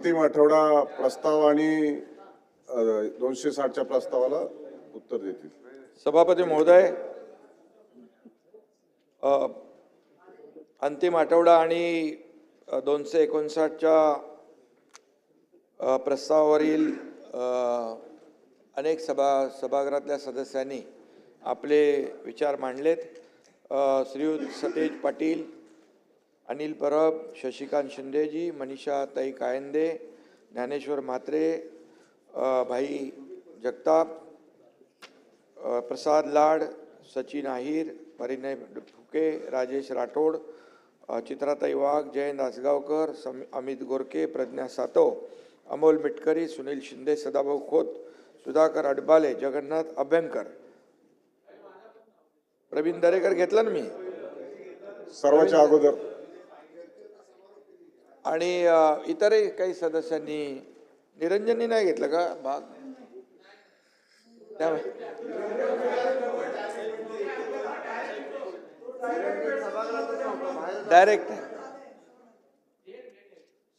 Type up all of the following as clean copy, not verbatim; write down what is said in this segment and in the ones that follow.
अंतिम आठवडा प्रस्ताव आणि 260च्या प्रस्तावाला उत्तर देतील. सभापती महोदय, अंतिम आठवडा आणि 259च्या प्रस्तावावरील अनेक सभागृहातल्या सदस्यांनी आपले विचार मांडलेत. श्रीयुत सतेज पाटील, अनिल परब, शशिकांत शिंदेजी, मनीषाताई कायंदे, ज्ञानेश्वर म्हात्रे, भाई जगताप, प्रसाद लाड, सचिन आहिर, परिणय फुके, राजेश राठोड, चित्राताई वाघ, जयंत आसगावकर, अमित गोरके, प्रज्ञा सातव, अमोल मिटकरी, सुनील शिंदे, सदाभाऊ खोत, सुधाकर अडबाले, जगन्नाथ अभ्यंकर, प्रवीण दरेकर घेतला ना मी सर्वांच्या अगोदर, आणि इतरही काही सदस्यांनी. निरंजननी नाही घेतलं का भाग? डायरेक्ट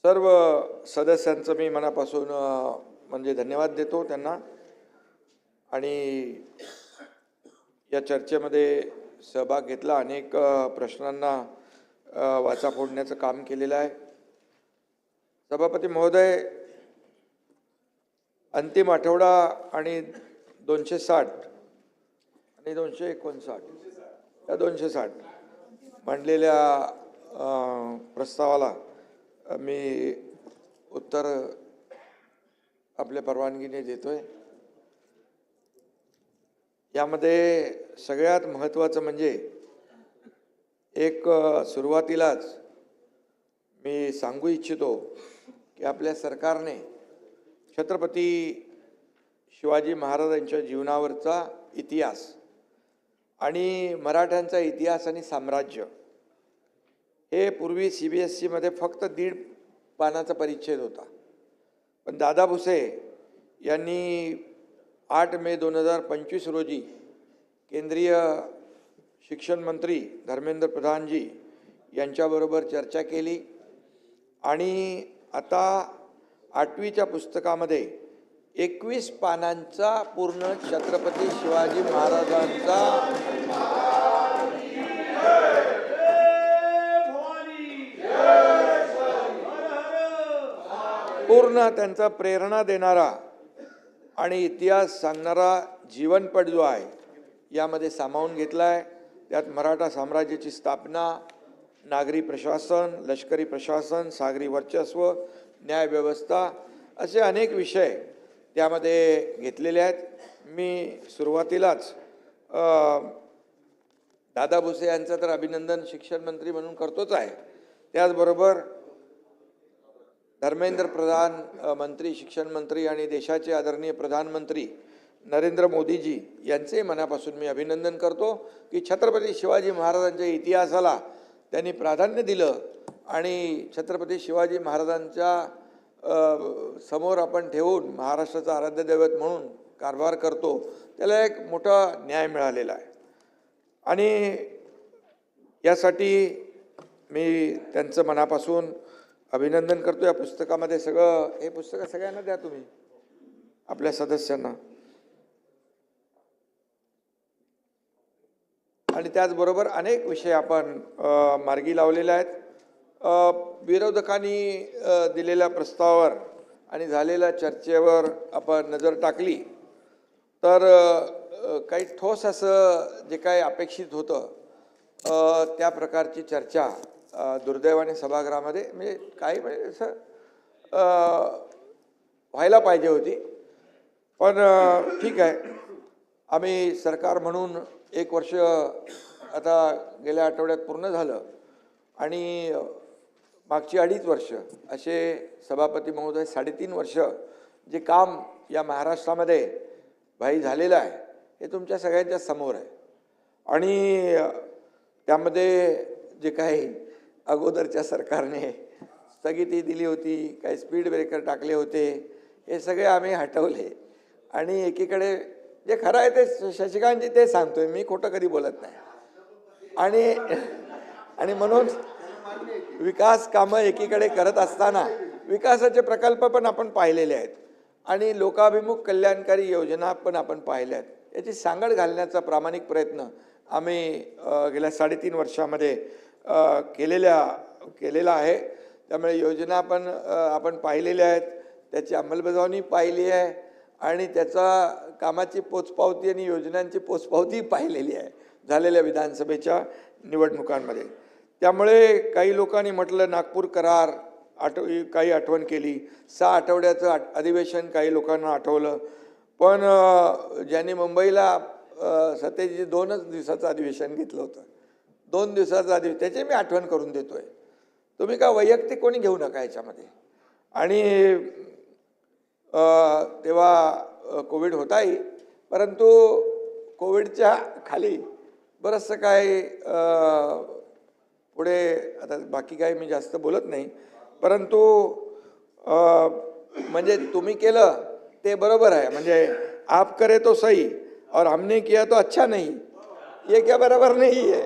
सर्व सदस्यांचं मी मनापासून म्हणजे धन्यवाद देतो त्यांना. आणि या चर्चेमध्ये सहभाग घेतला, अनेक प्रश्नांना वाचा फोडण्याचं काम केलेलं आहे. सभापती महोदय, अंतिम आठवडा आणि 260 आणि 259 या 260 मांडलेल्या प्रस्तावाला मी उत्तर आपल्या परवानगीने देतोय. यामध्ये सगळ्यात महत्त्वाचं म्हणजे एक सुरुवातीलाच मी सांगू इच्छितो की आपल्या सरकारने छत्रपती शिवाजी महाराजांच्या जीवनावरचा इतिहास आणि मराठ्यांचा इतिहास आणि साम्राज्य हे पूर्वी CBSE फक्त 1.5 पानाचा परिच्छेद होता. पण दादा भुसे यांनी 8 मे 2025 रोजी केंद्रीय शिक्षण मंत्री धर्मेंद्र प्रधानजी यांच्याबरोबर चर्चा केली आणि आता 8वीच्या पुस्तकामध्ये 21 पानांचा पूर्ण छत्रपती शिवाजी महाराजांचा पूर्ण त्यांचा प्रेरणा देणारा आणि इतिहास सांगणारा जीवनपट जो आहे यामध्ये सामावून घेतला आहे. त्यात मराठा साम्राज्याची स्थापना, नागरी प्रशासन, लष्करी प्रशासन, सागरी वर्चस्व, न्यायव्यवस्था असे अनेक विषय त्यामध्ये घेतलेले आहेत. मी सुरुवातीलाच दादा भुसे यांचं तर अभिनंदन शिक्षण मंत्री म्हणून करतोच आहे, त्याचबरोबर धर्मेंद्र प्रधान मंत्री, शिक्षण मंत्री आणि देशाचे आदरणीय प्रधानमंत्री नरेंद्र मोदीजी यांचे मनापासून मी अभिनंदन करतो की छत्रपती शिवाजी महाराजांच्या इतिहासाला त्यांनी प्राधान्य दिलं आणि छत्रपती शिवाजी महाराजांच्या समोर आपण ठेवून महाराष्ट्राचा आराध्य दैवत म्हणून कारभार करतो, त्याला एक मोठा न्याय मिळालेला आहे. आणि यासाठी मी त्यांचं मनापासून अभिनंदन करतो. या पुस्तकामध्ये हे पुस्तक सगळ्यांना द्या तुम्ही, आपल्या सदस्यांना. आणि त्याचबरोबर अनेक विषय आपण मार्गी लावलेले आहेत. विरोधकांनी दिलेल्या प्रस्तावावर आणि झालेल्या चर्चेवर आपण नजर टाकली तर काही ठोस असं जे काही अपेक्षित होतं त्या प्रकारची चर्चा दुर्दैवाने सभागृहामध्ये म्हणजे काही म्हणजे असं व्हायला पाहिजे होती. पण ठीक आहे, आम्ही सरकार म्हणून 1 वर्ष आता गेल्या आठवड्यात पूर्ण झालं आणि मागची 2.5 वर्ष असे सभापती महोदय 3.5 वर्ष जे काम या महाराष्ट्रामध्ये भाई झालेलं आहे हे तुमच्या सगळ्यांच्या समोर आहे. आणि त्यामध्ये जे काही अगोदरच्या सरकारने स्थगिती दिली होती, काही स्पीड ब्रेकर टाकले होते, हे सगळे आम्ही हटवले. आणि एकीकडे जे खरं आहे ते शशिकांतजी ते सांगतोय, मी खोटं कधी बोलत नाही. आणि म्हणून विकास कामं एकीकडे करत असताना विकासाचे प्रकल्प पण आपण पाहिलेले आहेत आणि लोकाभिमुख कल्याणकारी योजना पण आपण पाहिल्या आहेत. याची सांगड घालण्याचा प्रामाणिक प्रयत्न आम्ही गेल्या 3.5 वर्षामध्ये केलेला आहे. त्यामुळे योजना पण आपण पाहिलेल्या आहेत, त्याची अंमलबजावणी पाहिली आहे आणि त्याचा कामाची पोचपावती आणि योजनांची पोचपावती पाहिलेली आहे झालेल्या विधानसभेच्या निवडणुकांमध्ये. त्यामुळे काही लोकांनी म्हटलं नागपूर करार काही आठवण केली, 6 आठवड्याचं अधिवेशन काही लोकांना आठवलं. पण ज्यांनी मुंबईला सतेजी 2च दिवसाचं अधिवेशन घेतलं होतं, 2 दिवसाचं अधिवेशन, त्याची मी आठवण करून देतोय. तुम्ही का वैयक्तिक कोणी घेऊ नका याच्यामध्ये. आणि तेव्हा कोविड होताही, परंतु कोविडच्या खाली बरंचसं काय पुढे आता बाकी काय मी जास्त बोलत नाही, परंतु म्हणजे तुम्ही केलं ते बरोबर आहे. म्हणजे आप करे तो सही और हमने किया तो अच्छा नहीं, ये क्या बरोबर नहीं है,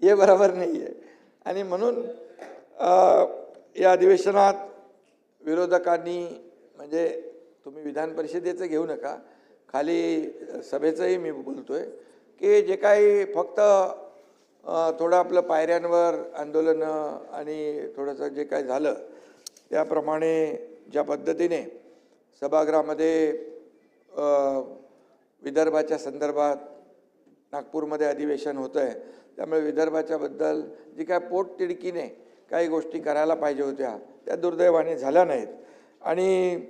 ये बरोबर नहीं है. आणि म्हणून या अधिवेशनात विरोधकांनी, म्हणजे तुम्ही विधान परिषदेचं घेऊ नका, खाली सभेचंही मी बोलतोय की जे काही फक्त थोडं आपलं पायऱ्यांवर आंदोलनं आणि थोडंसं जे काय झालं त्याप्रमाणे ज्या पद्धतीने सभागृहामध्ये विदर्भाच्या संदर्भात नागपूरमध्ये अधिवेशन होतं आहे, त्यामुळे विदर्भाच्याबद्दल जी काय पोटतिडकीने काही गोष्टी करायला पाहिजे होत्या त्या दुर्दैवाने झाल्या नाहीत. आणि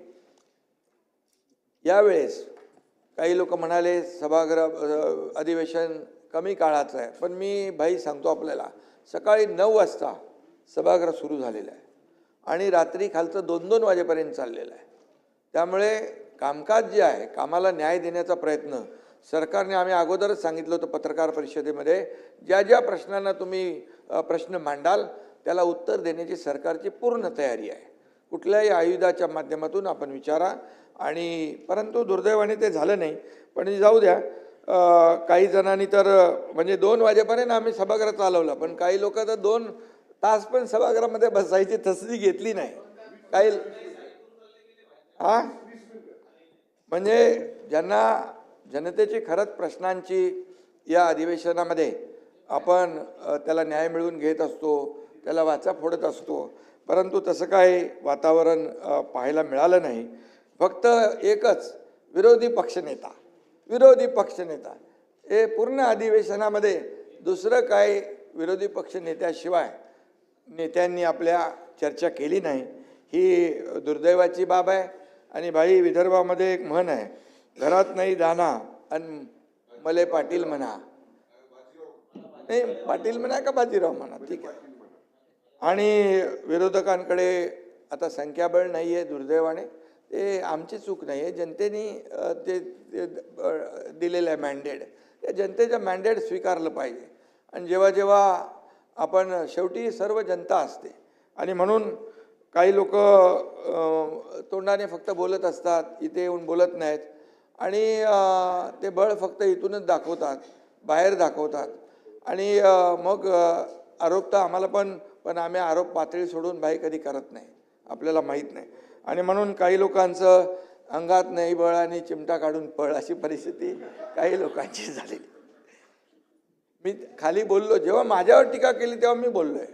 यावेळेस काही लोक म्हणाले सभागृह अधिवेशन कमी काळाचं आहे, पण मी भाई सांगतो आपल्याला, सकाळी 9 वाजता सभागृह सुरू झालेलं आहे आणि रात्री खालचं 2-2 वाजेपर्यंत चाललेलं आहे. त्यामुळे कामकाज जे आहे, कामाला न्याय देण्याचा प्रयत्न सरकारने, आम्ही अगोदरच सांगितलं होतं पत्रकार परिषदेमध्ये, ज्या ज्या प्रश्नांना तुम्ही प्रश्न मांडाल त्याला उत्तर देण्याची सरकारची पूर्ण तयारी आहे. कुठल्याही आयुधाच्या माध्यमातून आपण विचारा. आणि परंतु दुर्दैवाने ते झालं नाही. पण जाऊ द्या, काही जणांनी तर म्हणजे 2 वाजेपर्यंत आम्ही सभागृह चालवलं, पण काही लोक तर 2 तास पण सभागृहामध्ये बसायची तसदी घेतली नाही. काही म्हणजे ज्यांना जनतेची खरंच प्रश्नांची या अधिवेशनामध्ये आपण त्याला न्याय मिळवून घेत असतो, त्याला वाचा फोडत असतो, परंतु तसं काय वातावरण पाहायला मिळालं नाही. फक्त एकच विरोधी पक्षनेता हे पूर्ण अधिवेशनामध्ये दुसरं काय विरोधी पक्षनेत्याशिवाय नेत्यांनी आपल्या चर्चा केली नाही. ही दुर्दैवाची बाब आहे. आणि भाई, विदर्भामध्ये एक म्हण आहे, घरात नाही दाना आणि मले पाटील म्हणा, नाही पाटील म्हणा का बाजीराव म्हणा, ठीक आहे. आणि विरोधकांकडे आता संख्याबळ नाही आहे दुर्दैवाने. ते आमची चूक नाही आहे, जनतेने ते दिलेलं आहे मॅन्डेट, त्या जनतेचं मॅन्डेट स्वीकारलं पाहिजे. आणि जेव्हा जेव्हा आपण, शेवटी सर्व जनता असते आणि म्हणून काही लोक तोंडाने फक्त बोलत असतात, इथे येऊन बोलत नाहीत आणि ते बळ फक्त इथूनच दाखवतात, बाहेर दाखवतात. आणि मग आरोप तर आम्हाला पण आम्ही आरोप पातळी सोडून भाई कधी करत नाही, आपल्याला माहीत नाही. आणि म्हणून काही लोकांचं अंगात नाही बळ आणि चिमटा काढून पळ अशी परिस्थिती काही लोकांची झालेली. मी खाली बोललो, जेव्हा माझ्यावर टीका केली तेव्हा मी बोललोय.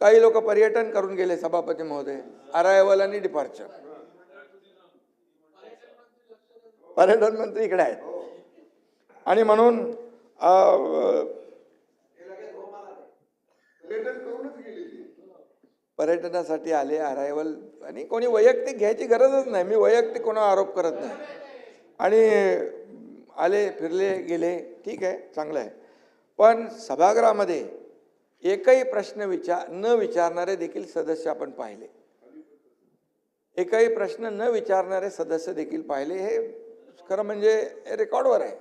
काही लोक पर्यटन करून गेले सभापती महोदय, अरायवल आणि डिपार्चर. पर्यटन मंत्री इकडे आहेत आणि म्हणून पर्यटनासाठी आले अरायवल. आणि कोणी वैयक्तिक घ्यायची गरजच नाही, मी वैयक्तिक कोणा आरोप करत नाही. आणि आले, फिरले, गेले, ठीक आहे, चांगलं आहे. पण सभागृहामध्ये एकही प्रश्न न विचारणारे देखील सदस्य आपण पाहिले, एकही प्रश्न न विचारणारे सदस्य देखील पाहिले. हे खरं म्हणजे रेकॉर्डवर आहे.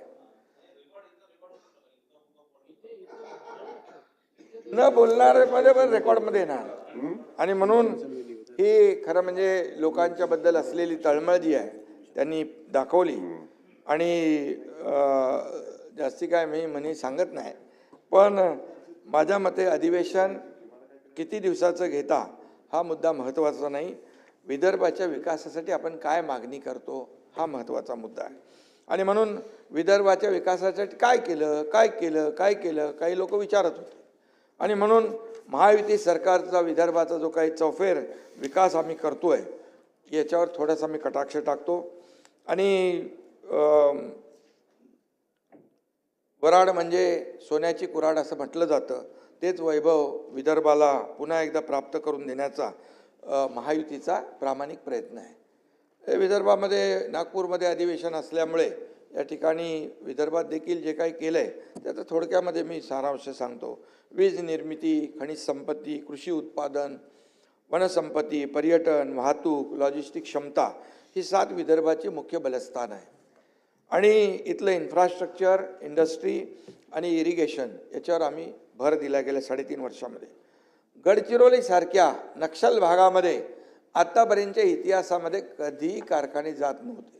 न बोलणारे मध्ये पण रेकॉर्डमध्ये येणार. आणि म्हणून ही खरं म्हणजे लोकांच्या बद्दल असलेली तळमळ जी आहे त्यांनी दाखवली. आणि जास्ती काय मी म्हणे सांगत नाही, पण माझ्या मते अधिवेशन किती दिवसाचं घेता हा मुद्दा महत्त्वाचा नाही. विदर्भाच्या विकासासाठी आपण काय मागणी करतो हा महत्त्वाचा मुद्दा आहे. आणि म्हणून विदर्भाच्या विकासासाठी काय केलं काही लोक विचारत होते. आणि म्हणून महायुती सरकारचा विदर्भाचा जो काही चौफेर विकास आम्ही करतोय याच्यावर थोडासा मी कटाक्ष टाकतो. आणि वराड म्हणजे सोन्याची कुऱ्हाड असं म्हटलं जातं. तेच वैभव विदर्भाला पुन्हा एकदा प्राप्त करून देण्याचा महायुतीचा प्रामाणिक प्रयत्न आहे. विदर्भामध्ये नागपूरमध्ये अधिवेशन असल्यामुळे या ठिकाणी विदर्भात देखील जे काही केलं आहे त्याचं थोडक्यामध्ये मी सारांश सांगतो. वीज निर्मिती, खनिज संपत्ती, कृषी उत्पादन, वनसंपत्ती, पर्यटन, वाहतूक, लॉजिस्टिक क्षमता ही 7 विदर्भाची मुख्य बलस्थान आहे. आणि इथलं इन्फ्रास्ट्रक्चर, इंडस्ट्री आणि इरिगेशन याच्यावर आम्ही भर दिला गेल्या 3.5 वर्षामध्ये. गडचिरोलीसारख्या नक्षल भागामध्ये आत्तापर्यंतच्या इतिहासामध्ये कधीही कारखाने जात नव्हते.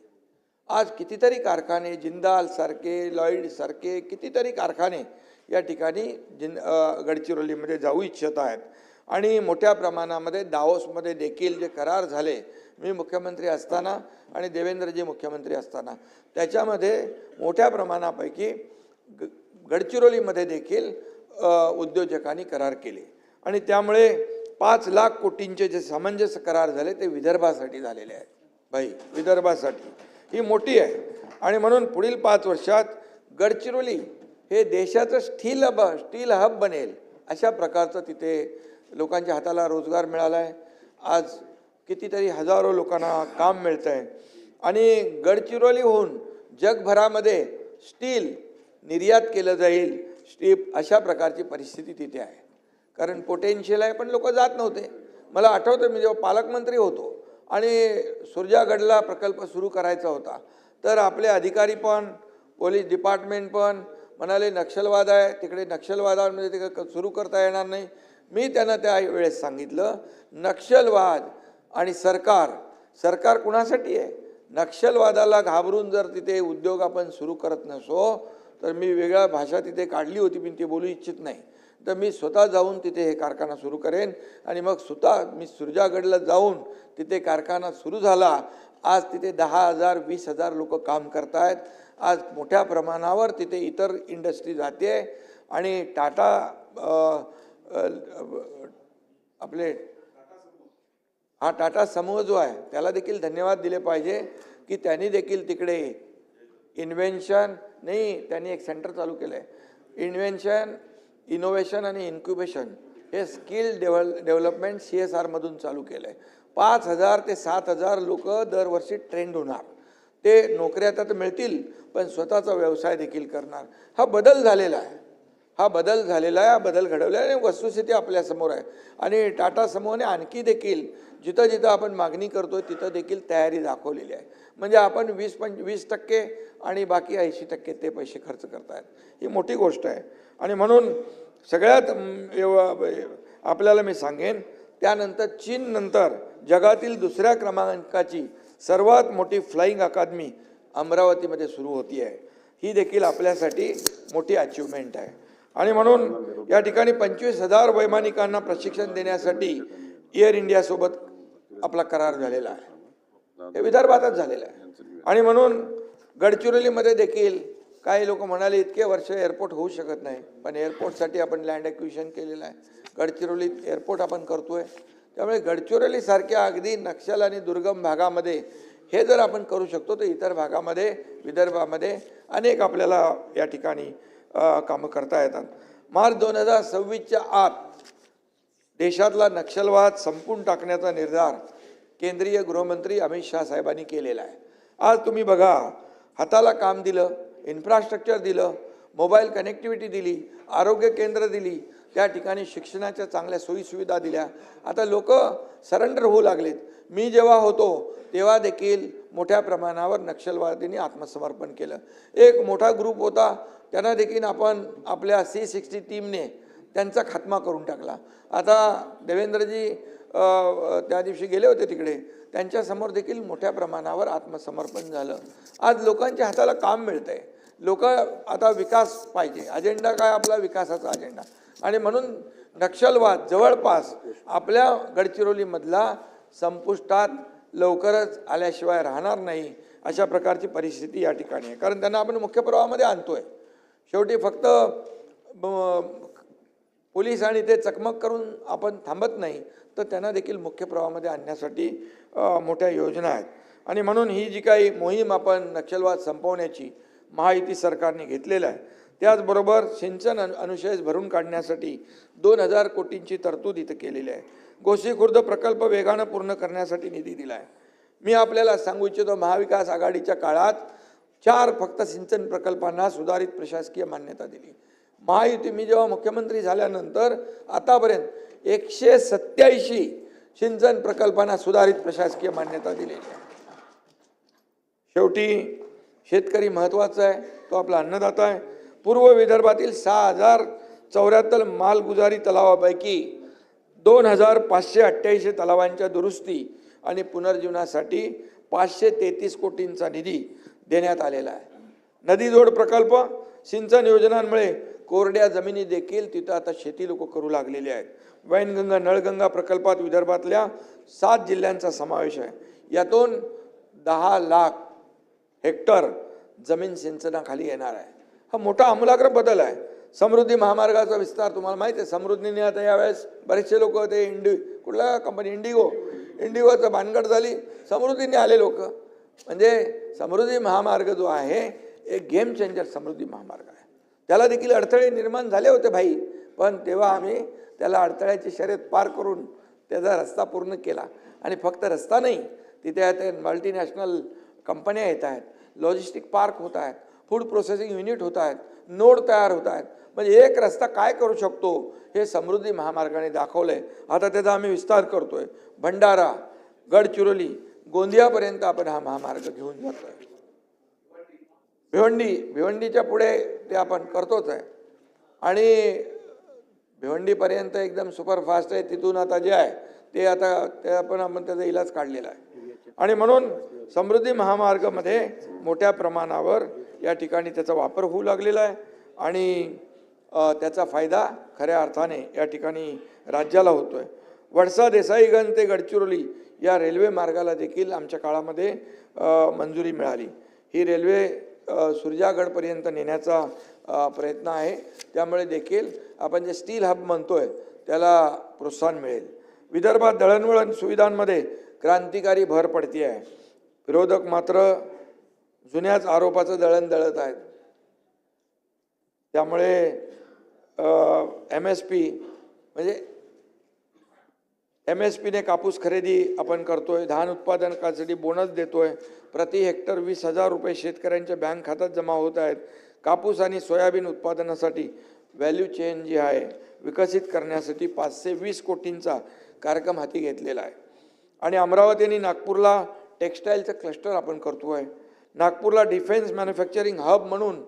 आज कितीतरी कारखाने, जिंदाल सारखे, लॉईड सारखे कितीतरी कारखाने या ठिकाणी गडचिरोलीमध्ये जाऊ इच्छित आहेत. आणि मोठ्या प्रमाणामध्ये दाओसमध्ये देखील जे करार झाले मी मुख्यमंत्री असताना आणि देवेंद्रजी मुख्यमंत्री असताना त्याच्यामध्ये मोठ्या प्रमाणापैकी गडचिरोलीमध्ये देखील उद्योजकांनी करार केले. आणि त्यामुळे 5 लाख कोटींचे जे सामंजस्य करार झाले ते विदर्भासाठी झालेले आहेत. भाई विदर्भासाठी ही मोठी आहे. आणि म्हणून पुढील 5 वर्षात गडचिरोली हे देशाचं स्टील हब बनेल अशा प्रकारचं तिथे लोकांच्या हाताला रोजगार मिळाला आहे. आज कितीतरी हजारो लोकांना काम मिळतं आहे. आणि गडचिरोलीहून जगभरामध्ये स्टील निर्यात केलं जाईल अशा प्रकारची परिस्थिती तिथे आहे. कारण पोटेन्शियल आहे पण लोक जात नव्हते. मला आठवतं मी जेव्हा पालकमंत्री होतो आणि सुरजागडला प्रकल्प सुरू करायचा होता तर आपले अधिकारी पण पोलीस डिपार्टमेंट पण म्हणाले नक्षलवाद आहे तिकडे, नक्षलवादामध्ये तिकडे सुरू करता येणार नाही. मी त्यांना त्या वेळेस सांगितलं नक्षलवाद आणि सरकार कुणासाठी आहे? नक्षलवादाला घाबरून जर तिथे उद्योग आपण सुरू करत नसो तर मी वेगळ्या भाषा तिथे काढली होती मी ते बोलू इच्छित नाही. तर मी स्वतः जाऊन तिथे हे कारखाना सुरू करेन आणि मग स्वतः मी सुरजागडला जाऊन तिथे कारखाना सुरू झाला. आज तिथे 10,000 20,000 लोक काम करत आहेत. आज मोठ्या प्रमाणावर तिथे इतर इंडस्ट्री जाते आणि टाटा आपले टाटा समूह जो आहे त्याला देखील धन्यवाद दिले पाहिजे की त्यांनी देखील तिकडे इन्व्हेन्शन त्यांनी एक सेंटर चालू केलं आहे. इन्व्हेन्शन, इनोव्हेशन आणि इन्क्युबेशन हे स्किल डेव्हलपमेंट CSR मधून चालू केलं आहे. 5,000 ते 7,000 लोक दरवर्षी ट्रेंड होणार. ते नोकऱ्या तर मिळतील पण स्वतःचा व्यवसाय देखील करणार. हा बदल झालेला आहे. हा बदल घडवला आहे आणि वस्तुस्थिती आपल्यासमोर आहे. आणि टाटा समूहाने आणखी देखील जिथं जिथं आपण मागणी करतोय तिथं देखील तयारी दाखवलेली आहे. म्हणजे आपण 20% आणि बाकी 80% ते पैसे खर्च करतायत. ही मोठी गोष्ट आहे. आणि म्हणून सगळ्यात आपल्याला मी सांगेन त्यानंतर चीननंतर जगातील 2ऱ्या क्रमांकाची सर्वात मोठी फ्लाइंग अकादमी अमरावतीमध्ये सुरू होती आहे. ही देखील आपल्यासाठी मोठी अचिव्हमेंट आहे. आणि म्हणून या ठिकाणी 25,000 वैमानिकांना प्रशिक्षण देण्यासाठी एअर इंडियासोबत आपला करार झालेला आहे. हे विदर्भातच झालेलं आहे. आणि म्हणून गडचिरोलीमध्ये देखील काही लोक म्हणाले इतके वर्ष एअरपोर्ट होऊ शकत नाही पण एअरपोर्टसाठी आपण लँड ॲक्विजिशन केलेलं आहे. गडचिरोलीत एअरपोर्ट आपण करतोय. त्यामुळे गडचिरोलीसारख्या अगदी नक्षल आणि दुर्गम भागामध्ये हे जर आपण करू शकतो तर इतर भागामध्ये विदर्भामध्ये अनेक आपल्याला या ठिकाणी कामं करता येतात. मार्च 2026च्या आत देशातला नक्षलवाद संपून टाकण्याचा निर्धार केंद्रीय गृहमंत्री अमित शाह साहेबांनी केलेला आहे. आज तुम्ही बघा हाताला काम दिलं, इन्फ्रास्ट्रक्चर दिलं, मोबाईल कनेक्टिव्हिटी दिली, आरोग्य केंद्र दिली, त्या ठिकाणी शिक्षणाच्या चांगल्या सोयीसुविधा दिल्या. आता लोक सरेंडर होऊ लागलेत. मी जेव्हा होतो तेव्हा देखील मोठ्या प्रमाणावर नक्षलवादींनी आत्मसमर्पण केलं. एक मोठा ग्रुप होता त्यांना देखील आपण आपल्या C60 टीमने त्यांचा खात्मा करून टाकला. आता देवेंद्रजी त्या दिवशी गेले होते तिकडे, त्यांच्यासमोर देखील मोठ्या प्रमाणावर आत्मसमर्पण झालं. आज लोकांच्या हाताला काम मिळतंय. लोक आता विकास पाहिजे, अजेंडा काय आपला विकासाचा अजेंडा. आणि म्हणून नक्षलवाद जवळपास आपल्या गडचिरोलीमधला संपुष्टात लवकरच आल्याशिवाय राहणार नाही, अशा प्रकारची परिस्थिती या ठिकाणी आहे. कारण त्यांना आपण मुख्य प्रवाहामध्ये आणतोय. शेवटी फक्त पोलीस आणि ते चकमक करून आपण थांबत नाही, तर त्यांना देखील मुख्य प्रवाहामध्ये आणण्यासाठी मोठ्या योजना आहेत. आणि म्हणून ही जी काही मोहीम आपण नक्षलवाद संपवण्याची महायुती सरकारने घेतलेलं आहे, त्याचबरोबर सिंचन अनुशेष भरून काढण्यासाठी 2000 कोटींची तरतूद इथं केलेली आहे. गोसी खुर्द प्रकल्प वेगानं पूर्ण करण्यासाठी निधी दिला आहे. मी आपल्याला सांगू इच्छितो, महाविकास आघाडीच्या काळात 4 फक्त सिंचन प्रकल्पांना सुधारित प्रशासकीय मान्यता दिली. महायुती मी जेव्हा मुख्यमंत्री झाल्यानंतर आतापर्यंत 187 सिंचन प्रकल्पांना सुधारित प्रशासकीय मान्यता दिलेली आहे. शेवटी शेतकरी महत्त्वाचा आहे, तो आपला अन्नदाता आहे. पूर्व विदर्भातील 6074 मालगुजारी तलावापैकी 2588 तलावांच्या दुरुस्ती आणि पुनर्जीवनासाठी 533 कोटींचा निधी देण्यात आलेला आहे. नदीजोड प्रकल्प, सिंचन योजनांमुळे कोरड्या जमिनी देखील तिथं आता शेती लोक करू लागलेले आहेत. वैनगंगा नळगंगा प्रकल्पात विदर्भातल्या 7 जिल्ह्यांचा समावेश आहे. यातून 10 लाख हेक्टर जमीन सिंचनाखाली येणार आहे. हा मोठा आमूलाग्र बदल आहे. समृद्धी महामार्गाचा विस्तार तुम्हाला माहिती आहे. समृद्धीने आता यावेळेस बरेचसे लोक ते कुठल्या कंपनी इंडिगोचं भानगड झाली, समृद्धीने आले लोक. म्हणजे समृद्धी महामार्ग जो आहे एक गेम चेंजर समृद्धी महामार्ग आहे. त्याला देखील अडथळे निर्माण झाले होते भाई, पण तेव्हा आम्ही त्याला अडथळ्याची शर्यत पार करून त्याचा रस्ता पूर्ण केला. आणि फक्त रस्ता नाही, तिथे ते मल्टीनॅशनल कंपन्या येत आहेत, लॉजिस्टिक पार्क होत आहेत, फूड प्रोसेसिंग युनिट होत आहेत, नोड तयार होत आहेत. म्हणजे एक रस्ता काय करू शकतो हे समृद्धी महामार्गाने दाखवलंय. आता त्याचा आम्ही विस्तार करतोय. भंडारा, गडचिरोली, गोंदियापर्यंत आपण हा महामार्ग घेऊन जातोय. भिवंडीच्या पुढे ते आपण करतोच आहे. आणि भिवंडीपर्यंत एकदम सुपरफास्ट आहे. तिथून आता जे आहे ते आपण त्याचा इलाज काढलेला आहे. आणि म्हणून समृद्धी महामार्गामध्ये मोठ्या प्रमाणावर या ठिकाणी त्याचा वापर होऊ लागलेला आहे. आणि त्याचा फायदा खऱ्या अर्थाने या ठिकाणी राज्याला होतोय. वडसा देसाईगंज ते गडचिरोली या रेल्वे मार्गाला देखील आमच्या काळामध्ये मंजुरी मिळाली. ही रेल्वे सुरजागडपर्यंत नेण्याचा प्रयत्न आहे. त्यामुळे देखील आपण जे स्टील हब म्हणतोय त्याला प्रोत्साहन मिळेल. विदर्भात दळणवळण सुविधांमध्ये क्रांतिकारी भर पडती आहे. विरोधक मात्र जुन्याच आरोपाचं दळण दळत आहेत. त्यामुळे MSP म्हणजे MSPने कापूस खरेदी आपण करतोय, धान उत्पादनासाठी बोनस देतोय, प्रति हेक्टर 20,000 रुपये शेतकऱ्यांच्या बँक खात्यात जमा होत आहेत. कापूस आणि सोयाबीन उत्पादनासाठी व्हॅल्यू चेन जी आहे विकसित करण्यासाठी 520 कोटींचा कार्यक्रम हाती घेतलेला आहे. आणि अमरावती आणि नागपूरला टेक्स्टाईलचं क्लस्टर आपण करतोय. नागपूरला डिफेन्स मॅन्युफॅक्चरिंग हब म्हणून,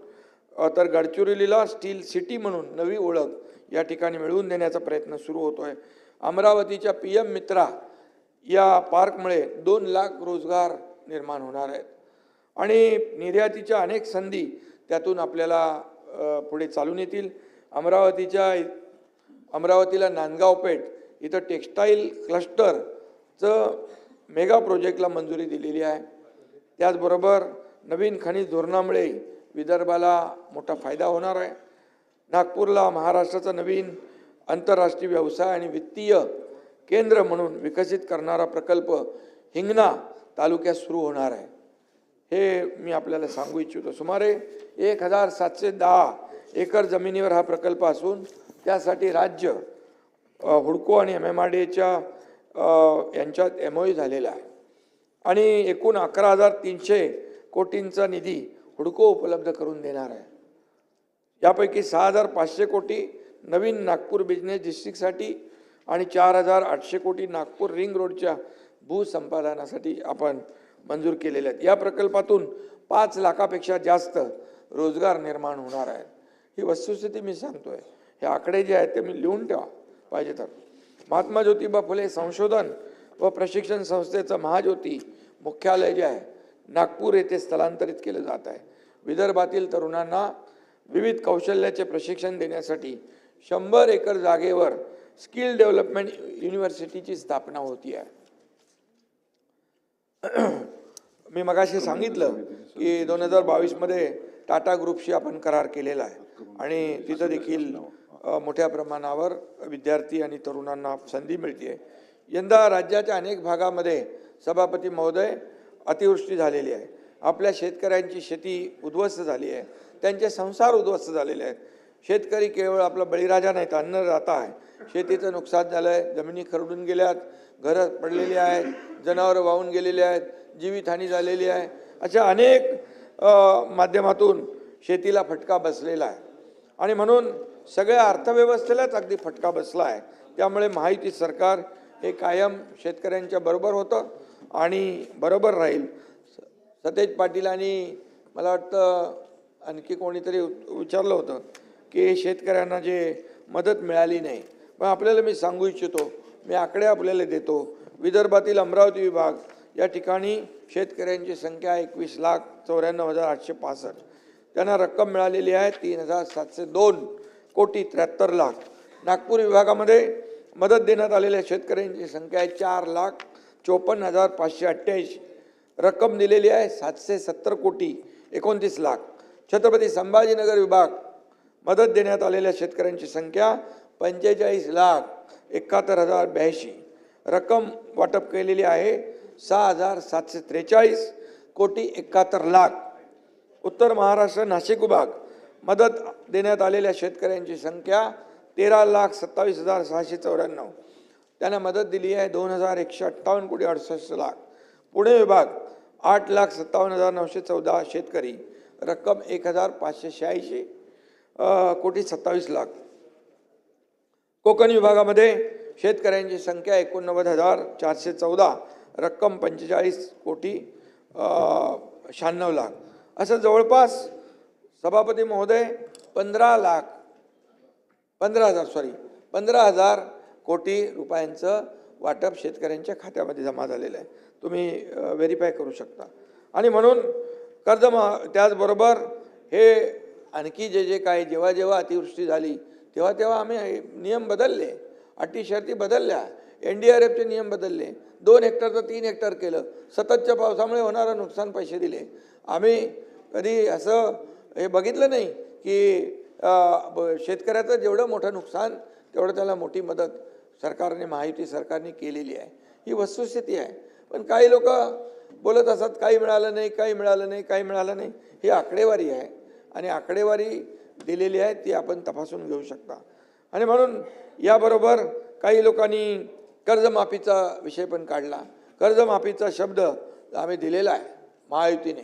तर गडचिरोलीला स्टील सिटी म्हणून नवी ओळख या ठिकाणी मिळवून देण्याचा प्रयत्न सुरू होतोय. अमरावतीच्या PM मित्रा या पार्कमुळे 2 लाख रोजगार निर्माण होणार आहेत. आणि निर्यातीच्या अनेक संधी त्यातून आपल्याला पुढे चालून येतील. अमरावतीला नांदगाव पेठ इथं टेक्स्टाईल क्लस्टरचं मेगा प्रोजेक्टला मंजुरी दिलेली आहे. त्याचबरोबर नवीन खनिज धोरणामुळे विदर्भाला मोठा फायदा होणार आहे. नागपूरला महाराष्ट्राचा नवीन आंतरराष्ट्रीय व्यवसाय आणि वित्तीय केंद्र म्हणून विकसित करणारा प्रकल्प हिंगणा तालुक्यात सुरू होणार आहे. हे मी आपल्याला सांगू इच्छितो. सुमारे 1710 एकर जमिनीवर हा प्रकल्प असून त्यासाठी राज्य, हुडको आणि MMRDAच्या यांच्यात MOU झालेला आहे. आणि एकूण 11,300 कोटींचा निधी हुडको उपलब्ध करून देणार आहे. यापैकी 6,500 कोटी नवीन नागपूर बिझनेस डिस्ट्रिक्टसाठी आणि 4,800 कोटी नागपूर रिंग रोडच्या भूसंपादनासाठी आपण मंजूर केलेले आहेत. या प्रकल्पातून 5 लाखापेक्षा जास्त रोजगार निर्माण होणार आहेत. ही वस्तुस्थिती मी सांगतोय. हे आकडे जे आहेत ते मी लिहून ठेवा पाहिजे तर. महात्मा ज्योतिबा फुले संशोधन व प्रशिक्षण संस्थेचं महाज्योती मुख्यालय जे आहे नागपूर येथे स्थलांतरित केलं जात आहे. विदर्भातील तरुणांना विविध कौशल्याचे प्रशिक्षण देण्यासाठी 100 एकर जागेवर स्किल डेव्हलपमेंट युनिव्हर्सिटीची स्थापना होती आहे. मी मगाशी सांगितलं की 2022मध्ये टाटा ग्रुपशी आपण करार केलेला आहे आणि तिथं देखील मोठ्या प्रमाणावर विद्यार्थी आणि तरुणांना संधी मिळते. यंदा राज्याच्या अनेक भागामध्ये सभापती महोदय अतिवृष्टी झालेली आहे. आपल्या शेतकऱ्यांची शेती उद्ध्वस्त झाली आहे, त्यांचे संसार उद्ध्वस्त झालेले आहेत. शेतकरी केवळ आपला बळीराजा नाही तर अन्नदाता आहे. शेतीचं नुकसान झालं आहे, जमिनी खरडून गेल्यात, घरं पडलेली आहेत, जनावरं वाहून गेलेली आहेत, जीवितहानी झालेली आहे. अशा अनेक माध्यमातून शेतीला फटका बसलेला आहे आणि म्हणून सगळ्या अर्थव्यवस्थेलाच अगदी फटका बसला आहे. त्यामुळे महायुती सरकार हे कायम शेतकऱ्यांच्या बरोबर होतं आणि बरोबर राहील. सतेज पाटील आणि मला वाटतं आणखी कोणीतरी विचारलं होतं की शेतकऱ्यांना जे मदत मिळाली नाही, पण आपल्याला मी सांगू इच्छितो, मी आकडे आपल्याला देतो. विदर्भातील अमरावती विभाग या ठिकाणी शेतकऱ्यांची संख्या 21,94,865. त्यांना रक्कम मिळालेली आहे 3,702,73,00,000. नागपूर विभागामध्ये मदत देण्यात आलेल्या शेतकऱ्यांची संख्या आहे 4,54,588. रक्कम दिलेली आहे 770,29,00,000. छत्रपती संभाजीनगर विभाग मदत देण्यात आलेल्या शेतकऱ्यांची संख्या 45,71,082. रक्कम वाटप केलेली आहे 6,743,71,00,000. उत्तर महाराष्ट्र नाशिक विभाग मदत देण्यात आलेल्या शेतकऱ्यांची संख्या 13,27,694. त्यांना मदत दिली आहे 2,158,68,00,000. पुणे विभाग 8,57,914 शेतकरी. रक्कम 1,586,27,00,000. कोकण विभागामध्ये शेतकऱ्यांची संख्या 89,414. रक्कम 45,96,96,00,000. असं जवळपास सभापती महोदय 15,000 कोटी रुपयांचं वाटप शेतकऱ्यांच्या खात्यामध्ये जमा झालेलं आहे. तुम्ही व्हेरीफाय करू शकता. आणि म्हणून त्याचबरोबर हे आणखी जे काय जेव्हा जेव्हा अतिवृष्टी झाली तेव्हा तेव्हा आम्ही नियम बदलले, अटी शर्ती बदलल्या, NDRFचे नियम बदलले. 2 हेक्टरचं 3 हेक्टर केलं. सततच्या पावसामुळे होणारं नुकसान पैसे दिले. आम्ही कधी असं हे बघितलं नाही की शेतकऱ्याचं जेवढं मोठं नुकसान तेवढं त्याला मोठी मदत सरकारने, महायुती सरकारने केलेली आहे. ही वस्तुस्थिती आहे. पण काही लोक बोलत असतात काही मिळालं नाही, काही मिळालं नाही, काही मिळालं नाही. ही आकडेवारी आहे आणि आकडेवारी दिलेली आहे ती आपण तपासून घेऊ शकता. आणि म्हणून याबरोबर काही लोकांनी कर्जमाफीचा विषय पण काढला. कर्जमाफीचा शब्द आम्ही दिलेला आहे महायुतीने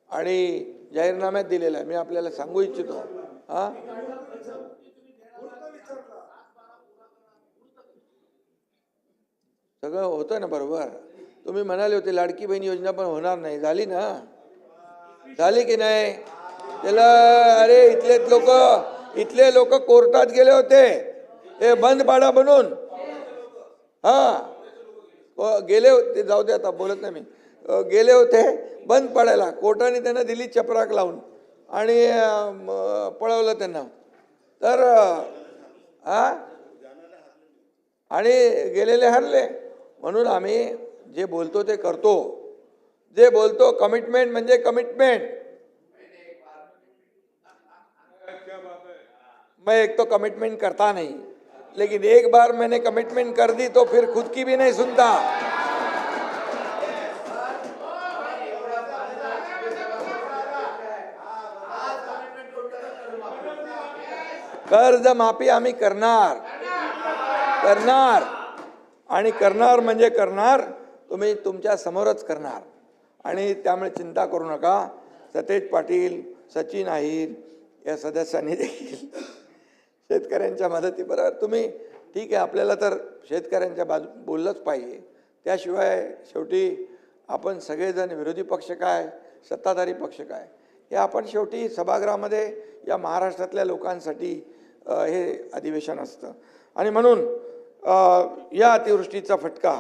आणि जाहीरनाम्यात दिलेला आहे. मी आपल्याला सांगू इच्छितो सगळं होतं ना बरोबर. तुम्ही म्हणाले होते लाडकी बहीण योजना पण होणार नाही, झाली ना? झाली की नाही? त्याला अरे इथले लोक कोर्टात गेले होते हे बंद पाडा बनून. गेले होते, जाऊ दे आता बोलत नाही मी. गेले होते बंद पाडायला, कोर्टाने त्यांना दिली चपराक लावून आणि पळवलं त्यांना. तर आणि गेलेले हरले. म्हणून आम्ही जे बोलतो ते करतो. जे बोलतो कमिटमेंट म्हणजे कमिटमेंट. मैं एक तो कमिटमेंट करता नहीं, लेकिन एक बार मैंने कमिटमेंट कर दी तो फिर खुद की भी नहीं सुनता. कर्ज माफी आम्ही करणार आणि करणार म्हणजे करणार. तुम्ही तुमच्या समोरच करणार आणि त्यामुळे चिंता करू नका. सतेज पाटील, सचिन अहिर या सदस्यांनी देखील शेतकऱ्यांच्या मदतीबरोबर तुम्ही ठीक आहे. आपल्याला तर शेतकऱ्यांच्या बाजू बोललंच पाहिजे. त्याशिवाय शेवटी आपण सगळेजण विरोधी पक्ष काय, सत्ताधारी पक्ष काय, हे आपण शेवटी सभागृहामध्ये या महाराष्ट्रातल्या लोकांसाठी हे अधिवेशन असतं. आणि म्हणून या अतिवृष्टीचा फटका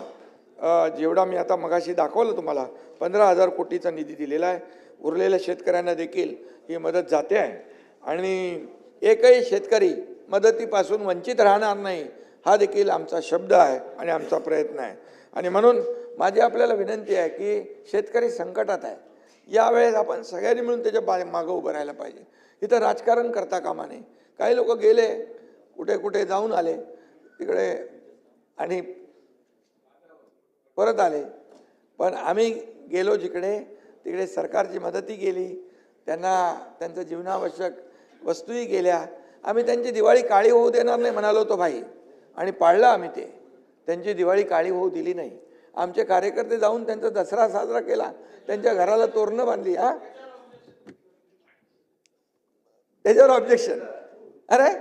जेवढा मी आता मगाशी दाखवलं तुम्हाला 15,000 कोटीचा निधी दिलेला आहे. उरलेल्या शेतकऱ्यांना देखील ही मदत जाते आहे आणि एकही शेतकरी मदतीपासून वंचित राहणार नाही हा देखील आमचा शब्द आहे आणि आमचा प्रयत्न आहे. आणि म्हणून माझी आपल्याला विनंती आहे की शेतकरी संकटात आहे. यावेळेस आपण सगळ्यांनी मिळून त्याच्या मागं उभं राहायला पाहिजे. इथं राजकारण करता कामा नये. काही लोक गेले, कुठे कुठे जाऊन आले तिकडे आणि परत आले, पण आम्ही गेलो जिकडे तिकडे सरकारची मदतही केली, त्यांना त्यांचं जीवनावश्यक वस्तूही गेल्या. आम्ही त्यांची दिवाळी काळी होऊ देणार नाही म्हणालो होतो भाई, आणि पाळलं आम्ही ते. त्यांची दिवाळी काळी होऊ दिली नाही. आमचे कार्यकर्ते जाऊन त्यांचा दसरा साजरा केला, त्यांच्या घराला तोरणं बांधली. त्याच्यावर ऑब्जेक्शन. अरे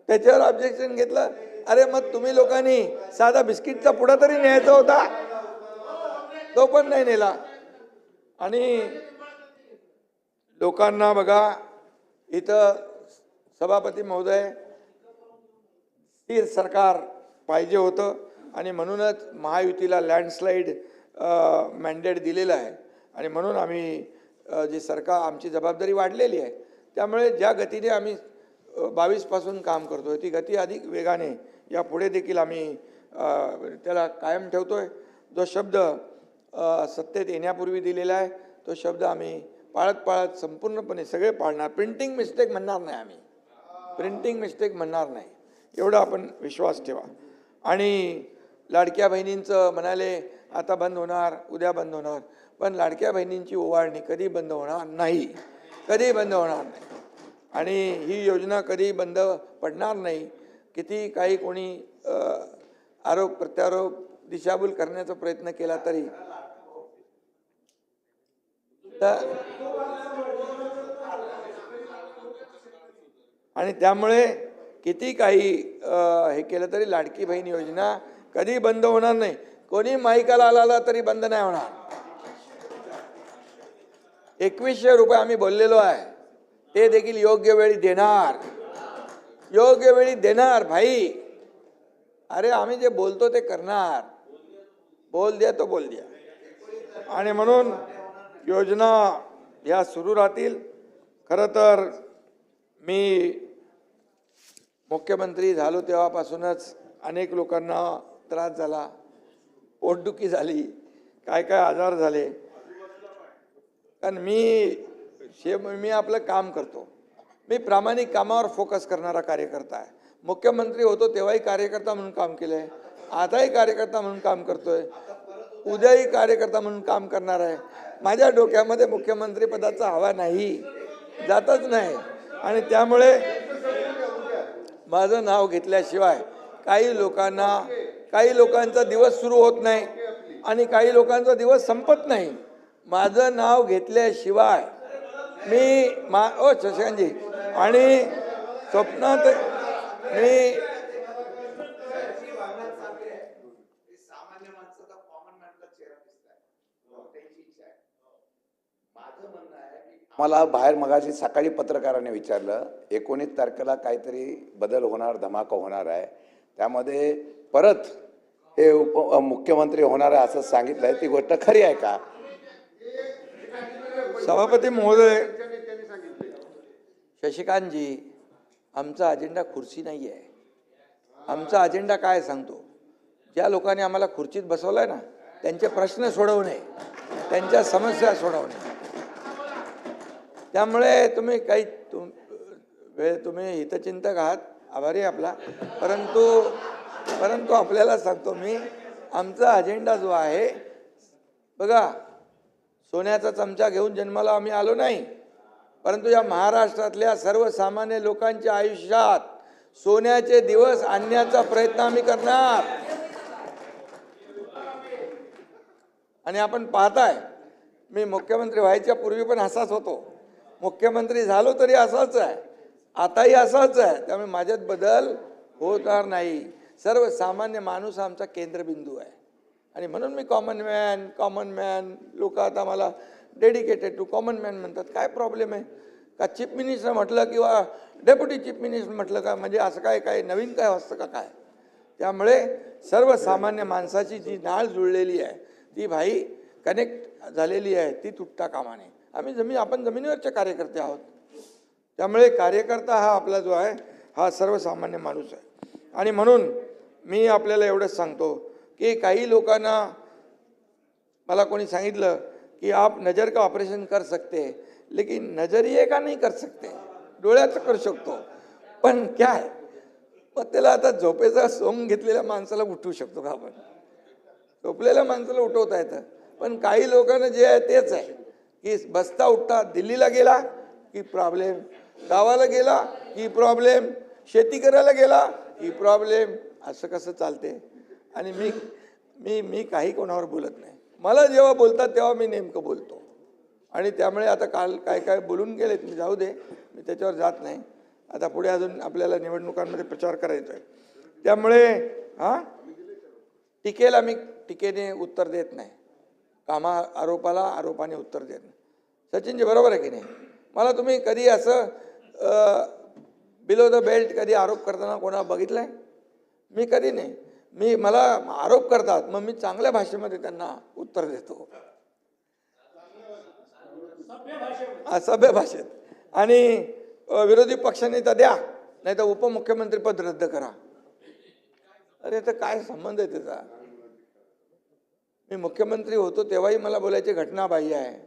त्याच्यावर ऑब्जेक्शन घेतलं. अरे मग तुम्ही लोकांनी साधा बिस्किटचा पुडा तरी न्यायचा होता, तो पण नाही नेला. आणि लोकांना बघा, इथं सभापती महोदय स्थिर सरकार पाहिजे होतं आणि म्हणूनच महायुतीला लँडस्लाईड मॅन्डेट दिलेलं आहे. आणि म्हणून आम्ही जी सरकार, आमची जबाबदारी वाढलेली आहे, त्यामुळे ज्या गतीने आम्ही 22पासून काम करतोय ती गती अधिक वेगाने यापुढे देखील आम्ही त्याला कायम ठेवतोय. जो शब्द सत्तेत येण्यापूर्वी दिलेला आहे तो शब्द आम्ही पाळत संपूर्णपणे सगळे पाळणार. प्रिंटिंग मिस्टेक म्हणणार नाही आम्ही, प्रिंटिंग मिस्टेक म्हणणार नाही, एवढा आपण विश्वास ठेवा. आणि लाडक्या बहिणींचं म्हणाले आता बंद होणार, उद्या बंद होणार, पण लाडक्या बहिणींची ओवाळणी कधी बंद होणार नाही, कधी बंद होणार नाही. आणि ही योजना कधी बंद पडणार नाही. किती काही कोणी आरोप प्रत्यारोप दिशाभूल करण्याचा प्रयत्न केला तरी आणि त्यामुळे किती काही हे केलं तरी लाडकी बहीण योजना कधी बंद होणार नाही. कोणी माईकाला आला तरी बंद नाही होणार. 2100 रुपये आम्ही बोललेलो आहे, ते देखील योग्य वेळी देणार, योग्य वेळी देणार भाई. अरे आम्ही जे बोलतो ते करणार. बोल द्या तो बोल द्या. आणि म्हणून योजना ह्या सुरू राहतील. खरं तर मी मुख्यमंत्री झालो तेव्हापासूनच अनेक लोकांना त्रास झाला, पोटदुखी झाली, काय काय आजार झाले. कारण मी आपलं काम करतो, मी प्रामाणिक कामावर फोकस करणारा कार्यकर्ता आहे. मुख्यमंत्री होतो तेव्हाही कार्यकर्ता म्हणून काम केलं आहे, आताही कार्यकर्ता म्हणून काम करतोय, उद्याही कार्यकर्ता म्हणून काम करणार आहे. माझ्या डोक्यामध्ये मुख्यमंत्री पदाचा हवा नाही, जातच नाही. आणि त्यामुळे माझं नाव घेतल्याशिवाय काही लोकांचा दिवस सुरू होत नाही आणि काही लोकांचा दिवस संपत नाही. माझं नाव घेतल्याशिवाय शशांकजी आणि स्वप्नात मी मला बाहेर मगाशी सकाळी पत्रकाराने विचारलं 19 तारखेला काहीतरी बदल होणार, धमाका होणार आहे, त्यामध्ये परत हे मुख्यमंत्री होणार आहे असं सांगितलंय. ती गोष्ट खरी आहे का? सभापती महोदय, शशिकांतजी, आमचा अजेंडा खुर्ची नाही आहे. आमचा अजेंडा काय सांगतो, ज्या लोकांनी आम्हाला खुर्चीत बसवलंय ना त्यांचे प्रश्न सोडवणे, त्यांच्या समस्या सोडवणे. त्यामुळे तुम्ही तुम्ही हितचिंतक आहात, आभारी आपला. परंतु आपल्याला सांगतो मी, आमचा अजेंडा जो आहे बघा, सोन्याचा चमचा घेऊन जन्माला आम्ही आलो नाही, परंतु या महाराष्ट्रातल्या सर्वसामान्य लोकांच्या आयुष्यात सोन्याचे दिवस आणण्याचा प्रयत्न आम्ही करणार. आणि आपण पाहताय, मी मुख्यमंत्री व्हायच्या पूर्वी पण असाच होतो, मुख्यमंत्री झालो तरी असाच आहे, आताही असाच आहे. त्यामुळे माझ्यात बदल होणार नाही. सर्वसामान्य माणूस आमचा केंद्रबिंदू आहे. आणि म्हणून मी कॉमन मॅन, लोक आता मला डेडिकेटेड टू कॉमन मॅन म्हणतात. काय प्रॉब्लेम आहे का? चीफ मिनिस्टर म्हटलं किंवा डेप्युटी चीफ मिनिस्टर म्हटलं का म्हणजे असं काय नवीन काय असतं का काय? त्यामुळे सर्वसामान्य माणसाची जी नाळ जुळलेली आहे ती भाई कनेक्ट झालेली आहे, ती तुटता कामा नये. आपण जमिनीवरचे कार्यकर्ते आहोत. त्यामुळे कार्यकर्ता हा आपला जो आहे हा सर्वसामान्य माणूस आहे. आणि म्हणून मी आपल्याला एवढंच सांगतो की काही लोकांना मला कोणी सांगितलं कि आप नज़र का ऑपरेशन कर सकते हैं लेकिन नजरिए का नहीं कर सकते, डोळ्याचं करू शकतो पण क्या आहे, मग त्याला आता झोपेचा सोंग घेतलेल्या माणसाला उठवू शकतो का आपण? झोपलेल्या माणसाला उठवता येतं, पण काही लोकांना जे आहे तेच आहे की बसता उठता दिल्लीला गेला की प्रॉब्लेम, गावाला गेला की प्रॉब्लेम, शेती करायला गेला की प्रॉब्लेम. असं कसं चालते? आणि मी मी मी काही कोणावर बोलत नाही. मला जेव्हा बोलतात तेव्हा मी नेमकं बोलतो. आणि त्यामुळे आता काल काय काय बोलून गेलेत, मी जाऊ दे, मी त्याच्यावर जात नाही. आता पुढे अजून आपल्याला निवडणुकांमध्ये प्रचार करायचा आहे. त्यामुळे टीकेला मी टीकेने उत्तर देत नाही, आरोपाला आरोपाने उत्तर देत नाही. सचिनजी बरोबर आहे की नाही? मला तुम्ही कधी असं बिलो द बेल्ट कधी आरोप करताना कोणाला बघितलंय? मी कधी नाही. मला आरोप करतात, मग मी चांगल्या भाषेमध्ये त्यांना उत्तर देतो, सभ्य भाषेत. आणि विरोधी पक्षनेता द्या, नाही तर उपमुख्यमंत्री पद रद्द करा. अरे तर काय संबंध आहे त्याचा? मी मुख्यमंत्री होतो तेव्हाही मला बोलायची घटनाबाह्य आहे,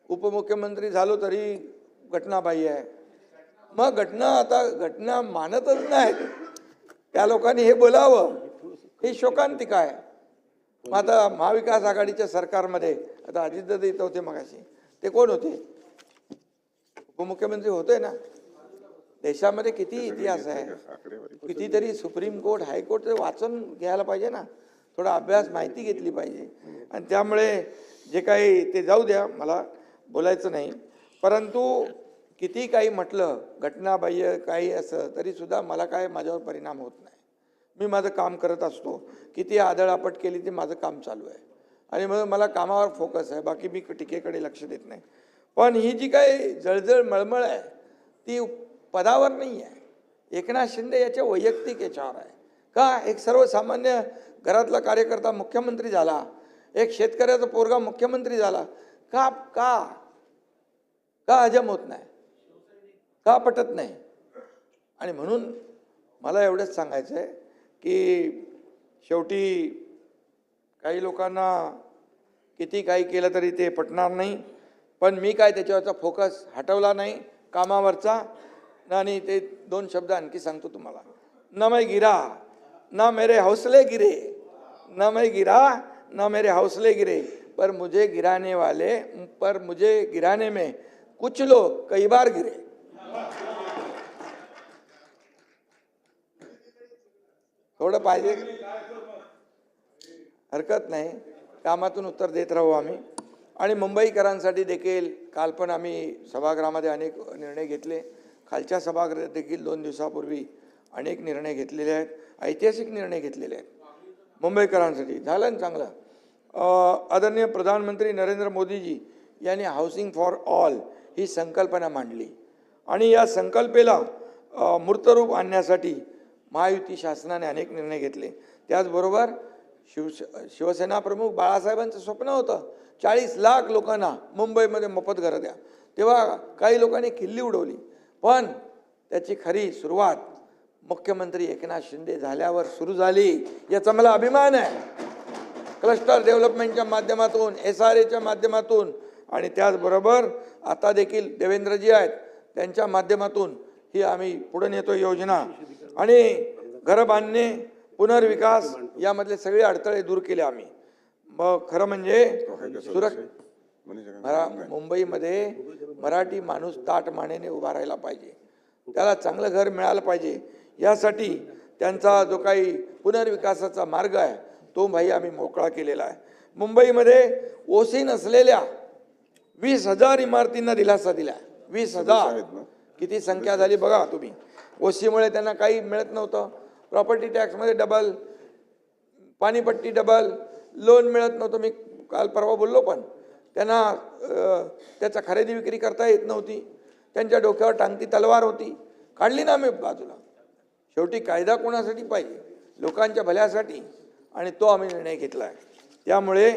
उपमुख्यमंत्री झालो तरी घटनाबाह्य आहे. मग आता घटना मानतच नाहीत त्या लोकांनी हे बोलावं, ही शोकांतिका आहे. मग आता महाविकास आघाडीच्या सरकारमध्ये आता अजितदादा इथं होते मगाशी, ते कोण होते? उपमुख्यमंत्री होते ना. देशामध्ये किती इतिहास आहे, कितीतरी सुप्रीम कोर्ट हायकोर्ट वाचून घ्यायला पाहिजे ना, थोडा अभ्यास माहिती घेतली पाहिजे. आणि त्यामुळे जे काही ते जाऊ द्या, मला बोलायचं नाही. परंतु किती काही म्हटलं घटनाबाह्य काही असं तरीसुद्धा मला काय माझ्यावर परिणाम होत नाही. मी माझं काम करत असतो. किती आदळआपट केली ते माझं काम चालू आहे आणि मग मला कामावर फोकस आहे, बाकी मी टीकेकडे लक्ष देत नाही. पण ही जी काही जळजळ मळमळ आहे ती पदावर नाही आहे. एकनाथ शिंदे याच्या वैयक्तिक याच्यावर आहे का? एक सर्वसामान्य घरातला कार्यकर्ता मुख्यमंत्री झाला, एक शेतकऱ्याचा पोरगा मुख्यमंत्री झाला, का का का हजम होत नाही, का पटत नाही? आणि म्हणून मला एवढंच सांगायचं आहे की शेवटी काही लोकांना किती काही केलं तरी ते पटणार नाही. पण मी काय त्याच्यावरचा फोकस हटवला नाही कामावरचा. आणि ते दोन शब्द आणखी सांगतो तुम्हाला. न मैं गिरा ना मेरे हौसले गिरे, न मैं गिरा ना मेरे हौसले गिरे, पर मुझे गिराने में कुछ लोग कई बार गिरे. थोडं पाहिजे, हरकत नाही, कामातून उत्तर देत राहू आम्ही. आणि मुंबईकरांसाठी देखील काल पण आम्ही सभागृहामध्ये अनेक निर्णय घेतले. खालच्या सभागृहात देखील 2 दिवसापूर्वी अनेक निर्णय घेतलेले आहेत, ऐतिहासिक निर्णय घेतलेले आहेत मुंबईकरांसाठी. झालं ना चांगलं. आदरणीय प्रधानमंत्री नरेंद्र मोदीजी यांनी हाऊसिंग फॉर ऑल ही संकल्पना मांडली आणि या संकल्पेला मूर्तरूप आणण्यासाठी महायुती शासनाने अनेक निर्णय घेतले. त्याचबरोबर शिवसेना प्रमुख बाळासाहेबांचं स्वप्न होतं 40 लाख लोकांना मुंबईमध्ये मोफत घरं द्या. तेव्हा काही लोकांनी खिल्ली उडवली, पण त्याची खरी सुरुवात मुख्यमंत्री एकनाथ शिंदे झाल्यावर सुरू झाली, याचा मला अभिमान आहे. क्लस्टर डेव्हलपमेंटच्या माध्यमातून, SRAच्या माध्यमातून आणि त्याचबरोबर आता देखील देवेंद्रजी आहेत त्यांच्या माध्यमातून ही आम्ही पुढे नेतो योजना. आणि घरं बांधणे, पुनर्विकास यामधले सगळे अडथळे दूर केले आम्ही. मग खरं म्हणजे मुंबईमध्ये मराठी माणूस ताठ मानेने उभा राहिला पाहिजे, त्याला चांगलं घर मिळालं पाहिजे. यासाठी त्यांचा जो काही पुनर्विकासाचा मार्ग आहे तो भाई आम्ही मोकळा केलेला आहे. मुंबईमध्ये ओसी नसलेल्या 20,000 इमारतींना दिलासा दिला. 20,000 किती संख्या झाली बघा तुम्ही. ओसीमुळे त्यांना काही मिळत नव्हतं. प्रॉपर्टी टॅक्समध्ये डबल, पाणीपट्टी डबल, लोन मिळत नव्हतं. मी काल परवा बोललो, पण त्यांना त्याचा खरेदी विक्री करता येत नव्हती. त्यांच्या डोक्यावर टांगती तलवार होती, काढली ना आम्ही बाजूला. शेवटी कायदा कोणासाठी पाहिजे? लोकांच्या भल्यासाठी. आणि तो आम्ही निर्णय घेतला आहे. त्यामुळे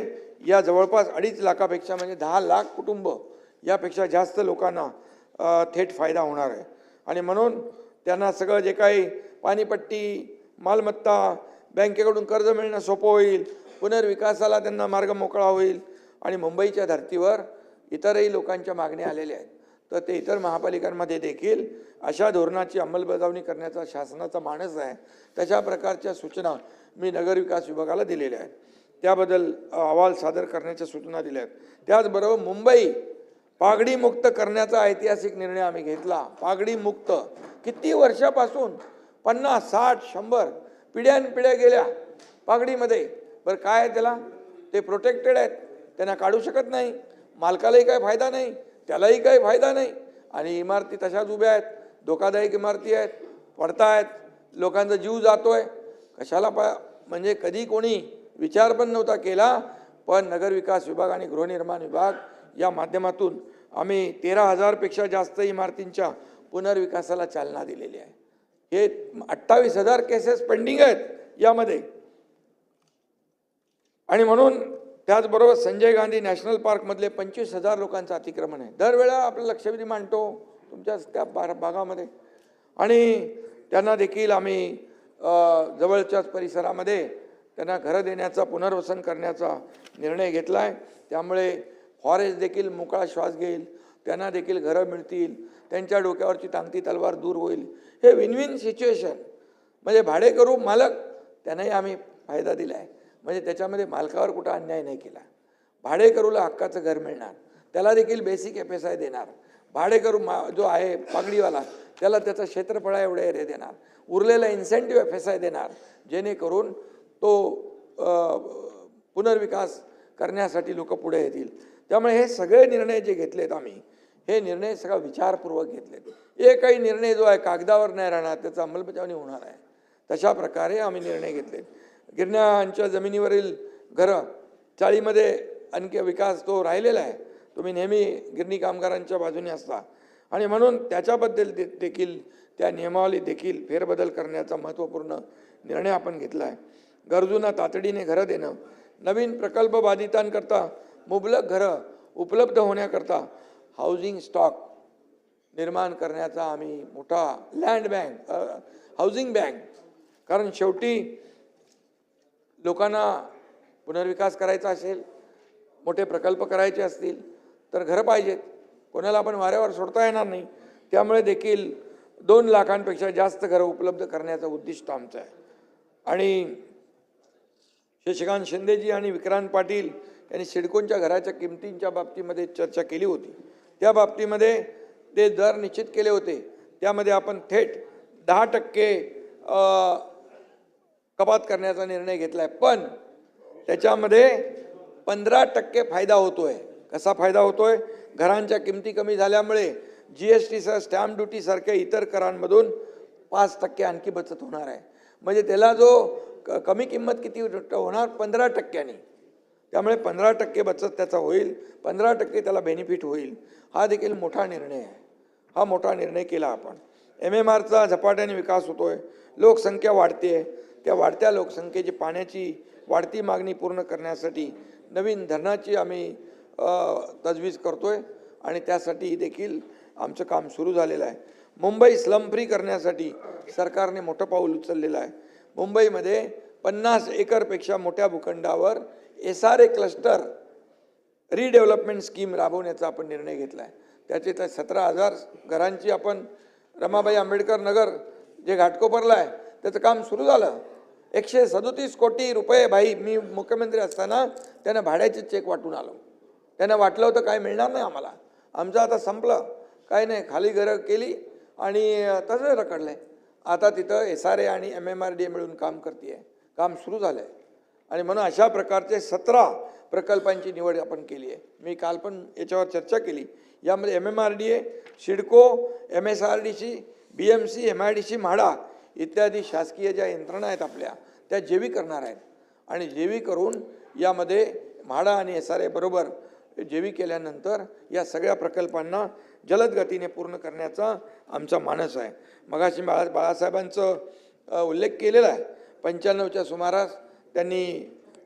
या जवळपास 2.5 लाखापेक्षा म्हणजे 10 लाख कुटुंब यापेक्षा जास्त लोकांना थेट फायदा होणार आहे. आणि म्हणून त्यांना सगळं जे काही पाणीपट्टी, मालमत्ता, बँकेकडून कर्ज मिळणं सोपं होईल, पुनर्विकासाला त्यांना मार्ग मोकळा होईल आणि मुंबईच्या धर्तीवर इतरही लोकांच्या मागण्या आलेल्या आहेत. तर ते इतर महापालिकांमध्ये देखील अशा धोरणाची अंमलबजावणी करण्याचा शासनाचा मानस आहे. तशा प्रकारच्या सूचना मी नगरविकास विभागाला दिलेल्या आहेत. त्याबद्दल अहवाल सादर करण्याच्या सूचना दिल्या आहेत. त्याचबरोबर मुंबई पागडी मुक्त करण्याचा ऐतिहासिक निर्णय आम्ही घेतला. पागडी मुक्त किती वर्षापासून 50, 60, 100 पिढ्यानपिढ्या गेल्या पागडीमध्ये. बरं काय आहे त्याला, ते प्रोटेक्टेड आहेत, त्यांना काढू शकत नाही, मालकालाही काही फायदा नाही, त्यालाही काही फायदा नाही आणि इमारती तशाच उभ्या आहेत, धोकादायक इमारती आहेत, पडतायत, लोकांचा जीव जातोय. कशाला म्हणजे कधी कोणी विचार पण नव्हता केला. पण नगरविकास विभाग आणि गृहनिर्माण विभाग या माध्यमातून आम्ही 13,000 पेक्षा जास्त इमारतींच्या पुनर्विकासाला चालना दिलेली आहे. हे 28,000 केसेस पेंडिंग आहेत यामध्ये. आणि म्हणून त्याचबरोबर संजय गांधी नॅशनल पार्कमधले 25,000 लोकांचं अतिक्रमण आहे. दरवेळा आपलं लक्षवेधी मांडतो तुमच्या त्या भागामध्ये आणि त्यांना देखील आम्ही जवळच्याच परिसरामध्ये त्यांना घरं देण्याचा, पुनर्वसन करण्याचा निर्णय घेतला आहे. त्यामुळे फॉरेस्ट देखील मोकळा श्वास घेईल, त्यांना देखील घरं मिळतील, त्यांच्या डोक्यावरची टांगती तलवार दूर होईल. हे विन विन सिच्युएशन. म्हणजे भाडेकरू मालक त्यांनाही आम्ही फायदा दिला आहे. म्हणजे त्याच्यामध्ये मालकावर कुठं अन्याय नाही केला. भाडेकरूला हक्काचं घर मिळणार, त्याला देखील बेसिक FSI देणार. भाडेकरू जो आहे पागडीवाला त्याला त्याचं क्षेत्रफळा एवढे एरिया देणार, उरलेला इन्सेंटिव्ह FSI देणार, जेणेकरून तो पुनर्विकास करण्यासाठी लोक पुढे येतील. त्यामुळे हे सगळे निर्णय जे घेतलेत आम्ही, हे निर्णय सगळा विचारपूर्वक घेतलेत. एकही निर्णय जो आहे कागदावर नाही राहणार, त्याचं अंमलबजावणी होणार आहे. तशा प्रकारे आम्ही निर्णय घेतलेत. गिरण्यांच्या जमिनीवरील घरं चाळीमध्ये आणखी विकास तो राहिलेला आहे. तुम्ही नेहमी गिरणी कामगारांच्या बाजूने असता आणि म्हणून त्याच्याबद्दल देखील त्या नियमावलीत देखील फेरबदल करण्याचा महत्त्वपूर्ण निर्णय आपण घेतला आहे. गरजूंना तातडीने घरं देणं, नवीन प्रकल्प बाधितांकरता मुबलक घरं उपलब्ध होण्याकरता हाऊसिंग स्टॉक निर्माण करण्याचा आम्ही मोठा लँड बँक, हाऊसिंग बँक, कारण शेवटी लोकांना पुनर्विकास करायचा असेल, मोठे प्रकल्प करायचे असतील तर घरं पाहिजेत. कोणाला आपण वाऱ्यावर सोडता येणार नाही. त्यामुळे देखील 2 लाखांपेक्षा जास्त घरं उपलब्ध करण्याचं उद्दिष्ट आमचं आहे. आणि शशिकांत शिंदेजी आणि विक्रांत पाटील यांनी सिडकोच्या घराच्या किमतींच्या बाबतीमध्ये चर्चा केली होती. त्या बाबतीमध्ये ते दर निश्चित केले होते. त्यामध्ये आपण थेट 10% कपात करण्याचा निर्णय घेतला आहे. पण त्याच्यामध्ये 15% फायदा होतोय. कसा फायदा होतोय? घरांच्या किमती कमी झाल्यामुळे GST सह स्टॅम्प ड्युटी सारख्या इतर करांमधून 5% आणखी बचत होणार आहे. म्हणजे त्याला जो कमी किंमत किती होणार? 15%. त्यामुळे 15% बचत त्याचा होईल, 15% त्याला बेनिफिट होईल. हा देखील मोठा निर्णय आहे. हा मोठा निर्णय केला आपण. MMRचा झपाट्याने विकास होतोय, लोकसंख्या वाढते. त्या वाढत्या लोकसंख्येची पाण्याची वाढती मागणी पूर्ण करण्यासाठी नवीन धरणाची आम्ही तजवीज करतोय आणि त्यासाठी देखील आमचं काम सुरू झालेलं आहे. मुंबई स्लम फ्री करण्यासाठी सरकारने मोठं पाऊल उचललेलं आहे. मुंबईमध्ये 50 एकरपेक्षा मोठ्या भूखंडावर SRA क्लस्टर रिडेव्हलपमेंट स्कीम राबवण्याचा आपण निर्णय घेतला आहे. त्याचे तर 17,000 घरांची आपण रमाबाई आंबेडकर नगर जे घाटकोपरला आहे त्याचं काम सुरू झालं. 137 कोटी रुपये भाई, मी मुख्यमंत्री असताना त्यांना भाड्याचे चेक वाटून आलो. त्यांना वाटलं होतं काय मिळणार नाही आम्हाला, आमचं आता संपलं, काय नाही, खाली घरं केली आणि तसं रखडलं आहे. आता तिथं SRA आणि MMRDA मिळून काम करते आहे, काम सुरू झालं आहे. आणि म्हणून अशा प्रकारचे 17 प्रकल्पांची निवड आपण केली आहे. मी काल पण याच्यावर चर्चा केली. यामध्ये MMRDA, CIDCO, MSRDC, BMC, MIDC, MHADA इत्यादी शासकीय ज्या यंत्रणा आहेत आपल्या त्या जेवी करणार आहेत. आणि जेवी करून यामध्ये म्हाडा आणि SRA बरोबर जेवी केल्यानंतर या सगळ्या प्रकल्पांना जलद गतीने पूर्ण करण्याचा आमचा मानस आहे. मगाशी बाळासाहेबांचं उल्लेख केलेला आहे. 95च्या सुमारास त्यांनी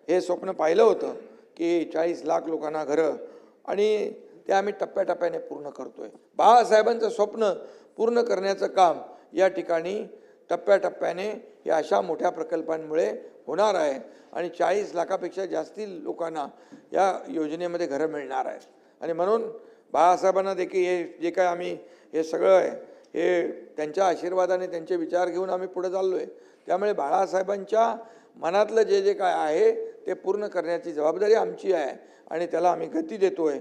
हे स्वप्न पाहिलं होतं की 40 लाख लोकांना घरं, आणि ते आम्ही टप्प्याटप्प्याने पूर्ण करतोय. बाळासाहेबांचं स्वप्न पूर्ण करण्याचं काम या ठिकाणी टप्प्याटप्प्याने या अशा मोठ्या प्रकल्पांमुळे होणार आहे आणि 40 लाखापेक्षा जास्ती लोकांना या योजनेमध्ये घरं मिळणार आहेत. आणि म्हणून बाळासाहेबांना देखील हे जे काय आम्ही हे सगळं आहे हे त्यांच्या आशीर्वादाने त्यांचे विचार घेऊन आम्ही पुढे चाललो आहे. त्यामुळे बाळासाहेबांच्या मनातलं जे जे काय आहे ते पूर्ण करण्याची जबाबदारी आमची आहे आणि त्याला आम्ही गती देतो आहे.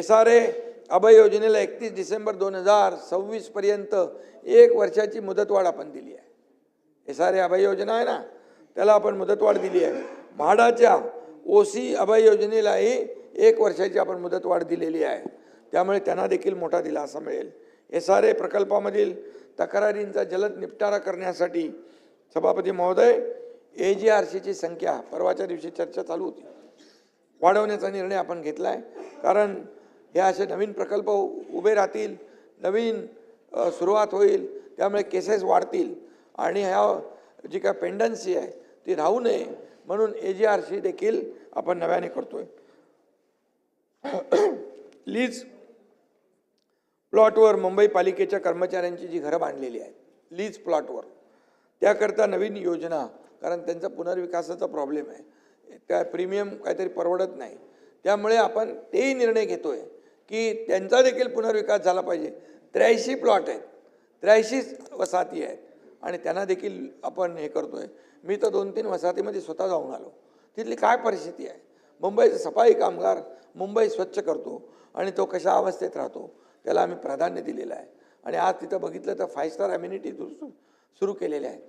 SRA अभय योजनेला 31 डिसेंबर 2026 पर्यंत 1 वर्षाची मुदतवाढ आपण दिली आहे. SRA अभय योजना आहे ना, त्याला आपण मुदतवाढ दिली आहे. म्हाडाच्या OC अभय योजनेलाही 1 वर्षाची आपण मुदतवाढ दिलेली आहे. त्यामुळे त्यांना देखील मोठा दिलासा मिळेल. SRA प्रकल्पामधील तक्रारींचा जलद निपटारा करण्यासाठी सभापती महोदय AGRCची संख्या परवाच्या दिवशी चर्चा चालू होती, वाढवण्याचा निर्णय आपण घेतला आहे. कारण हे असे नवीन प्रकल्प उभे राहतील, नवीन सुरुवात होईल, त्यामुळे केसेस वाढतील आणि ह्या जी काय पेंडन्सी आहे ती राहू नये म्हणून AGRC देखील आपण नव्याने करतोय. लीज प्लॉटवर मुंबई पालिकेच्या कर्मचाऱ्यांची जी घरं बांधलेली आहेत लीज प्लॉटवर, त्याकरता नवीन योजना, कारण त्यांचा पुनर्विकासाचा प्रॉब्लेम आहे, त्या प्रीमियम काहीतरी परवडत नाही, त्यामुळे आपण तेही निर्णय घेतोय की त्यांचा देखील पुनर्विकास झाला पाहिजे. 83 प्लॉट आहेत, 83 वसाहती आहेत आणि त्यांना देखील आपण हे करतोय. मी तर 2-3 वसाहतीमध्ये स्वतः जाऊन आलो, तिथली काय परिस्थिती आहे. मुंबईचा सफाई कामगार मुंबई स्वच्छ करतो आणि तो कशा अवस्थेत राहतो त्याला आम्ही प्राधान्य दिलेलं आहे. आणि आज तिथं बघितलं तर 5 स्टार अम्युनिटी सुरू केलेले आहेत.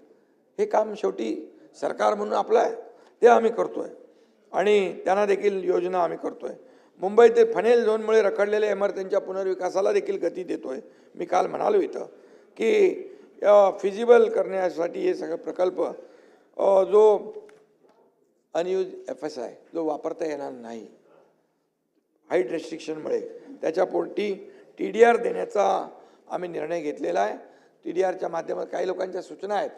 हे काम शेवटी सरकार म्हणून आपलं आहे, ते आम्ही करतोय आणि त्यांना देखील योजना आम्ही करतोय. मुंबईतील फनेल झोनमुळे रखडलेल्या इमारतींच्या पुनर्विकासाला देखील गती देतोय. मी काल म्हणालो इथं की फिजिबल करण्यासाठी हे सगळे प्रकल्प जो अनयूज FSI जो वापरता येणार नाही हाईट रेस्ट्रिक्शनमुळे, त्याच्या पोटी TDR देण्याचा आम्ही निर्णय घेतलेला आहे. TDRच्या माध्यमात काही लोकांच्या सूचना आहेत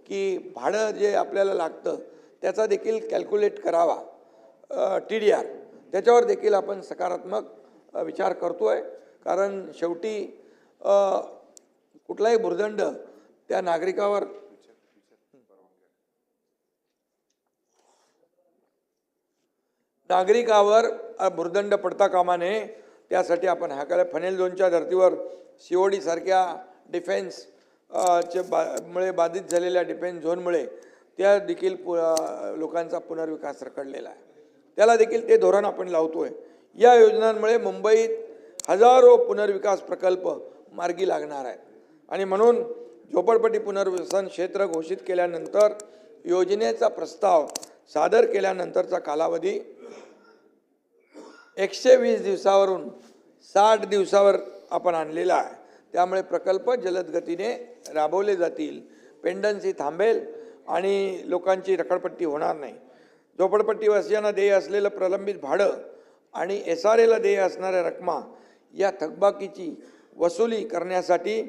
की भाडं जे आपल्याला लागतं त्याचा देखील कॅल्क्युलेट करावा TDR, त्याच्यावर देखील आपण सकारात्मक विचार करतोय. कारण शेवटी कुठलाही भुर्दंड त्या नागरिकावर भुर्दंड पडता कामा नये, त्यासाठी आपण हाकाला फनेल झोनच्या धर्तीवर COD सारख्या डिफेन्स मुळे बाधित झालेल्या डिफेन्स झोनमुळे त्या देखील लोकांचा पुनर्विकास रखडलेला आहे, त्याला देखील ते धोरण आपण लावतोय. या योजनांमुळे मुंबईत हजारो पुनर्विकास प्रकल्प मार्गी लागणार आहेत आणि म्हणून झोपडपट्टी पुनर्वसन क्षेत्र घोषित केल्यानंतर योजनेचा प्रस्ताव सादर केल्यानंतरचा कालावधी 120 दिवसावरून 60 दिवसावर आपण आणलेला आहे. त्यामुळे प्रकल्प जलद गतीने राबवले जातील, पेंडन्सी थांबेल आणि लोकांची रखडपट्टी होणार नाही. झोपडपट्टीवासियांना देय असलेलं प्रलंबित भाडं आणि SRAला देय असणाऱ्या रकमा या थकबाकीची वसुली करण्यासाठी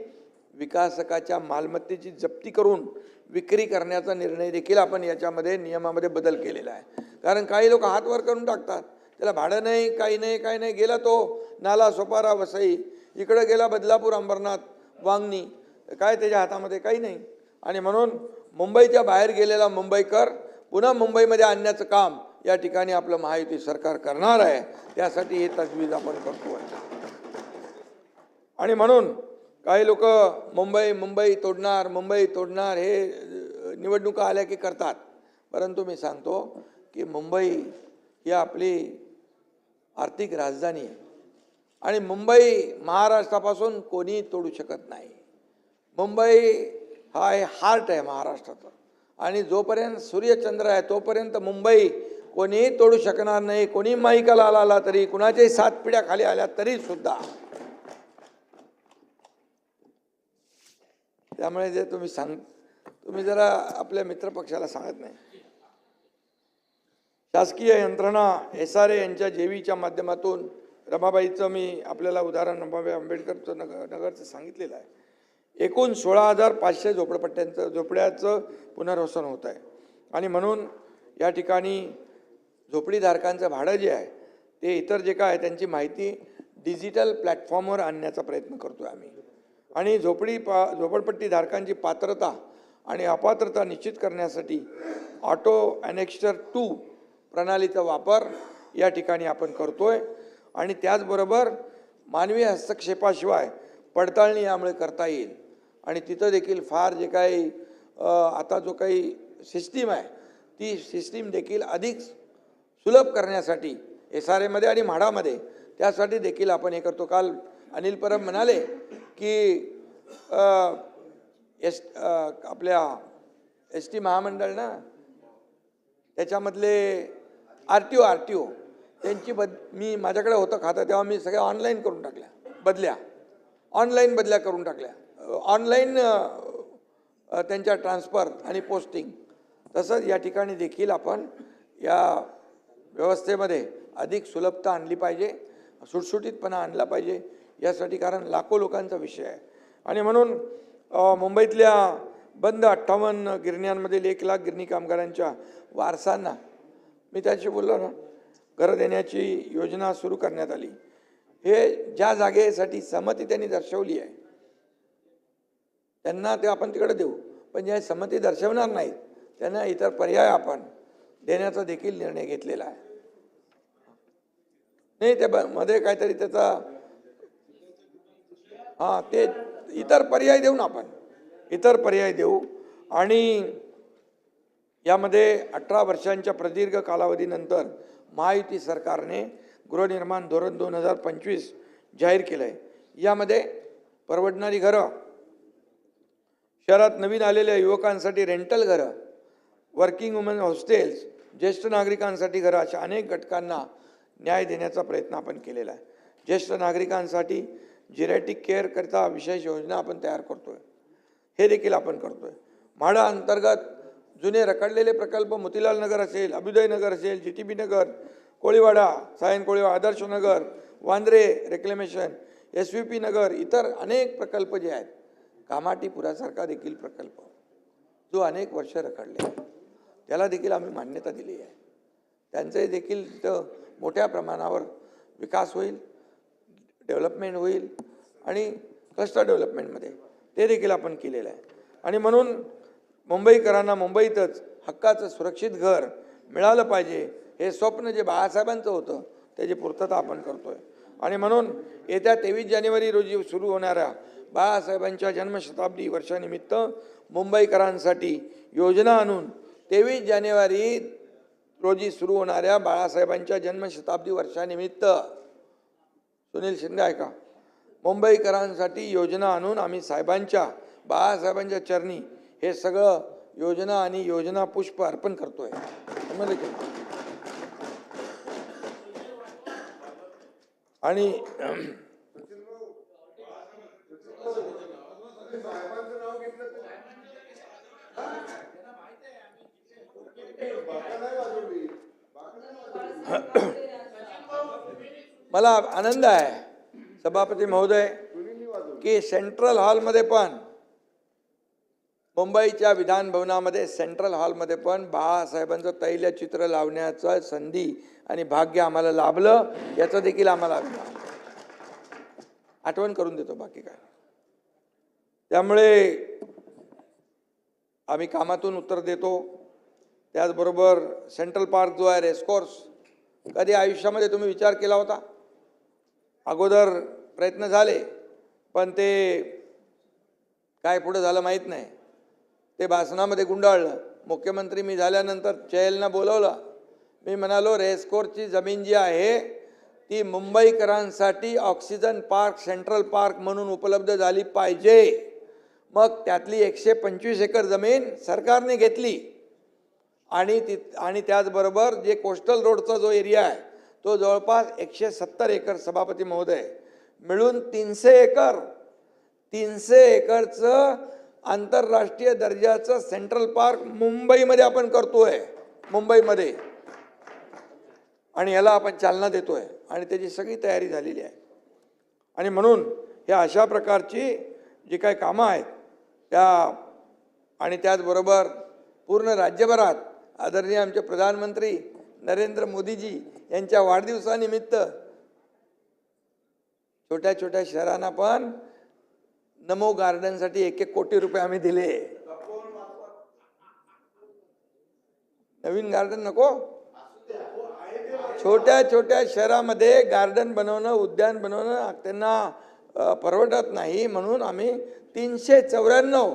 विकासकाच्या मालमत्तेची जप्ती करून विक्री करण्याचा निर्णय देखील आपण याच्यामध्ये नियमामध्ये बदल केलेला आहे. कारण काही लोक हात वर करून टाकतात, त्याला भाडं नाही, काही नाही, गेला तो नाला सोपारा वसई, इकडं गेला बदलापूर अंबरनाथ वांगणी, काय त्याच्या हातामध्ये काही नाही. आणि म्हणून मुंबईच्या बाहेर गेलेला मुंबईकर पुन्हा मुंबईमध्ये आणण्याचं काम या ठिकाणी आपलं महायुती सरकार करणार आहे. त्यासाठी हे तजवीज आपण करतो आहे. आणि म्हणून काही लोक मुंबई तोडणार हे निवडणुका आल्या की करतात, परंतु मी सांगतो की मुंबई ही आपली आर्थिक राजधानी आहे आणि मुंबई महाराष्ट्रापासून कोणी तोडू शकत नाही. मुंबई हा हार्ट आहे महाराष्ट्राचा आणि जोपर्यंत सूर्यचंद्र आहे तोपर्यंत मुंबई कोणीही तोडू शकणार नाही. कोणी माईकाला आला तरी, कुणाच्याही 7 पिढ्या खाली आल्या तरी सुद्धा. त्यामुळे जे तुम्ही जरा आपल्या मित्रपक्षाला सांगत नाही. शासकीय यंत्रणा SRA यांच्या जेवीच्या माध्यमातून रमाबाईचं मी आपल्याला उदाहरण रमाबाई आंबेडकरचं नगरचं सांगितलेलं आहे. एकूण 16,500 झोपड्याचं पुनर्वसन होत आहे आणि म्हणून या ठिकाणी झोपडीधारकांचं भाडं जे आहे ते इतर जे काय त्यांची माहिती डिजिटल प्लॅटफॉर्मवर आणण्याचा प्रयत्न करतो आहे आम्ही. आणि झोपडपट्टी धारकांची पात्रता आणि अपात्रता निश्चित करण्यासाठी ऑटो ॲनेक्स्टर 2 प्रणालीचा वापर या ठिकाणी आपण करतोय आणि त्याचबरोबर मानवी हस्तक्षेपाशिवाय पडताळणी यामुळे करता येईल आणि तिथं देखील फार जे काही आता जो काही सिस्टीम आहे ती सिस्टीम देखील अधिक सुलभ करण्यासाठी SRA मध्ये आणि म्हाडामध्ये त्यासाठी देखील आपण हे करतो. काल अनिल परब म्हणाले की आपल्या ST महामंडळ ना त्याच्यामधले RTO त्यांची मी माझ्याकडे होतं खातं तेव्हा मी सगळ्या ऑनलाईन करून टाकल्या ऑनलाईन बदल्या करून टाकल्या ऑनलाईन त्यांच्या ट्रान्सफर आणि पोस्टिंग. तसंच या ठिकाणी देखील आपण या व्यवस्थेमध्ये अधिक सुलभता आणली पाहिजे, सुटसुटीतपणा आणला पाहिजे यासाठी, कारण लाखो लोकांचा विषय आहे. आणि म्हणून मुंबईतल्या बंद 58 गिरण्यांमधील 1 लाख गिरणी कामगारांच्या वारसांना मी त्याशी बोललो ना, घरं देण्याची योजना सुरू करण्यात आली. हे ज्या जागेसाठी सहमती त्यांनी दर्शवली आहे त्यांना ते आपण तिकडे देऊ, पण ज्या सहमती दर्शवणार नाहीत त्यांना इतर पर्याय आपण देण्याचा देखील निर्णय घेतलेला आहे. नाही त्या मध्ये काहीतरी त्याचा ते इतर पर्याय देऊ ना, आपण इतर पर्याय देऊ. आणि यामध्ये 18 वर्षांच्या प्रदीर्घ कालावधीनंतर महायुती सरकारने गृहनिर्माण धोरण 2025 जाहीर केलं आहे. यामध्ये परवडणारी घरं, शहरात नवीन आलेल्या युवकांसाठी रेंटल घरं, वर्किंग वुमन हॉस्टेल्स, ज्येष्ठ नागरिकांसाठी घरं, अशा अनेक घटकांना न्याय देण्याचा प्रयत्न आपण केलेला आहे. ज्येष्ठ नागरिकांसाठी जिरॅटिक केअर करता विशेष योजना आपण तयार करतोय, हे देखील आपण करतोय. म्हाडा अंतर्गत जुने रखडलेले प्रकल्प मोतीलाल नगर असेल, अभ्युदय नगर असेल, GTB नगर, कोळीवाडा, सायन कोळीवाडा, आदर्श नगर, वांद्रे रेक्लेमेशन, SVP नगर, इतर अनेक प्रकल्प जे आहेत, कामाटीपुरासारखा देखील प्रकल्प जो अनेक वर्ष रखडले त्याला देखील आम्ही मान्यता दिली आहे. त्यांचे देखील तिथं मोठ्या प्रमाणावर विकास होईल, डेव्हलपमेंट होईल आणि क्लस्टर डेव्हलपमेंटमध्ये ते देखील आपण केलेलं आहे. आणि म्हणून मुंबईकरांना मुंबईतच हक्काचं सुरक्षित घर मिळालं पाहिजे हे स्वप्न जे बाळासाहेबांचं होतं त्याची पूर्तता आपण करतोय. आणि म्हणून येत्या 23 जानेवारी रोजी सुरू होणाऱ्या बाळासाहेबांच्या जन्मशताब्दी वर्षानिमित्त मुंबईकरांसाठी योजना आणून 23 जानेवारी रोजी सुरू होणाऱ्या बाळासाहेबांच्या जन्मशताब्दी वर्षानिमित्त, सुनील शिंदे ऐका, मुंबईकरांसाठी योजना आणून आम्ही बाळासाहेबांच्या चरणी हे सगळं योजना आणि योजना पुष्प अर्पण करतोय. आणि मला आनंद आहे सभापती महोदय की सेंट्रल हॉलमध्ये पण, मुंबईच्या विधान भवनामध्ये सेंट्रल हॉलमध्ये पण बाळासाहेबांचं तैलचित्र लावण्याचं संधी आणि भाग्य आम्हाला लाभलं, याचं देखील आम्हाला आठवण करून देतो, बाकी काय. त्यामुळे आम्ही कामातून उत्तर देतो. त्याचबरोबर सेंट्रल पार्क जो आहे, रेसकोर्स, कधी आयुष्यामध्ये तुम्ही विचार केला होता? अगोदर प्रयत्न झाले पण ते काय पुढे झालं माहीत नाही. ते भाषणामध्ये गुंडाळलं. मुख्यमंत्री मी झाल्यानंतर चहलना बोलवलं. मी म्हणालो रेसकोर्सची जमीन जी आहे ती मुंबईकरांसाठी ऑक्सिजन पार्क, सेंट्रल पार्क म्हणून उपलब्ध झाली पाहिजे. मग त्यातली 125 एकर जमीन सरकारने घेतली आणि त्याचबरोबर जे कोस्टल रोडचा जो एरिया आहे तो जवळपास 170 एकर, सभापती महोदय, मिळून 300 एकरचं आंतरराष्ट्रीय दर्जाचं सेंट्रल पार्क मुंबईमध्ये आपण करतोय, मुंबईमध्ये. आणि याला आपण चालना देतोय आणि त्याची सगळी तयारी झालेली आहे. आणि म्हणून ह्या अशा प्रकारची जी काही कामं आहेत त्या, आणि त्याचबरोबर पूर्ण राज्यभरात आदरणीय आमचे प्रधानमंत्री नरेंद्र मोदीजी यांच्या वाढदिवसानिमित्त छोट्या छोट्या शहरांना पण नमो गार्डनसाठी 1-1 कोटी रुपये आम्ही दिले. नवीन गार्डन नको. छोट्या छोट्या शहरामध्ये गार्डन बनवणं, उद्यान बनवणं त्यांना परवडत नाही, म्हणून आम्ही 394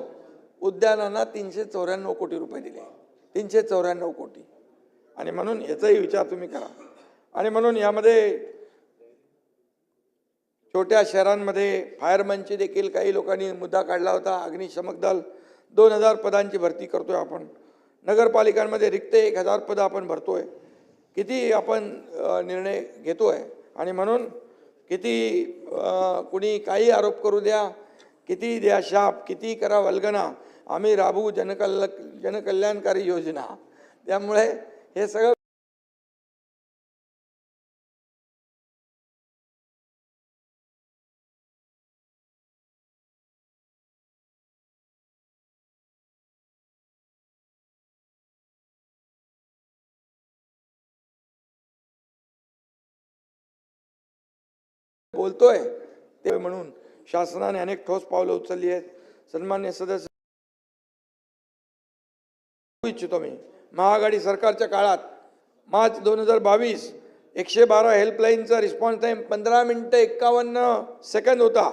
उद्यानांना 394 कोटी रुपये दिले. 394 कोटी. आणि म्हणून याचाही विचार तुम्ही करा. आणि म्हणून यामध्ये छोट्या शहरांमध्ये फायरमनची देखील काही लोकांनी मुद्दा काढला होता. अग्निशमक दल 2000 पदांची भरती करतोय आपण. नगरपालिकांमध्ये रिक्त 1000 पदं आपण भरतोय. किती आपण निर्णय घेतोय. आणि म्हणून किती कुणी काही आरोप करू द्या, किती द्या शाप, किती करा वल्गना, आम्ही राबवू जनकल्याणकारी योजना. त्यामुळे हे सगळं बोलतोय ते म्हणून शासनाने अनेक ठोस पावलं उचलली आहेत. सन्मान्य सदस्य इच्छितो मी, महाआघाडी सरकारच्या काळात मार्च 2022 112 हेल्पलाईनचा रिस्पॉन्स टाइम 15 मिनिटं 51 सेकंद होता.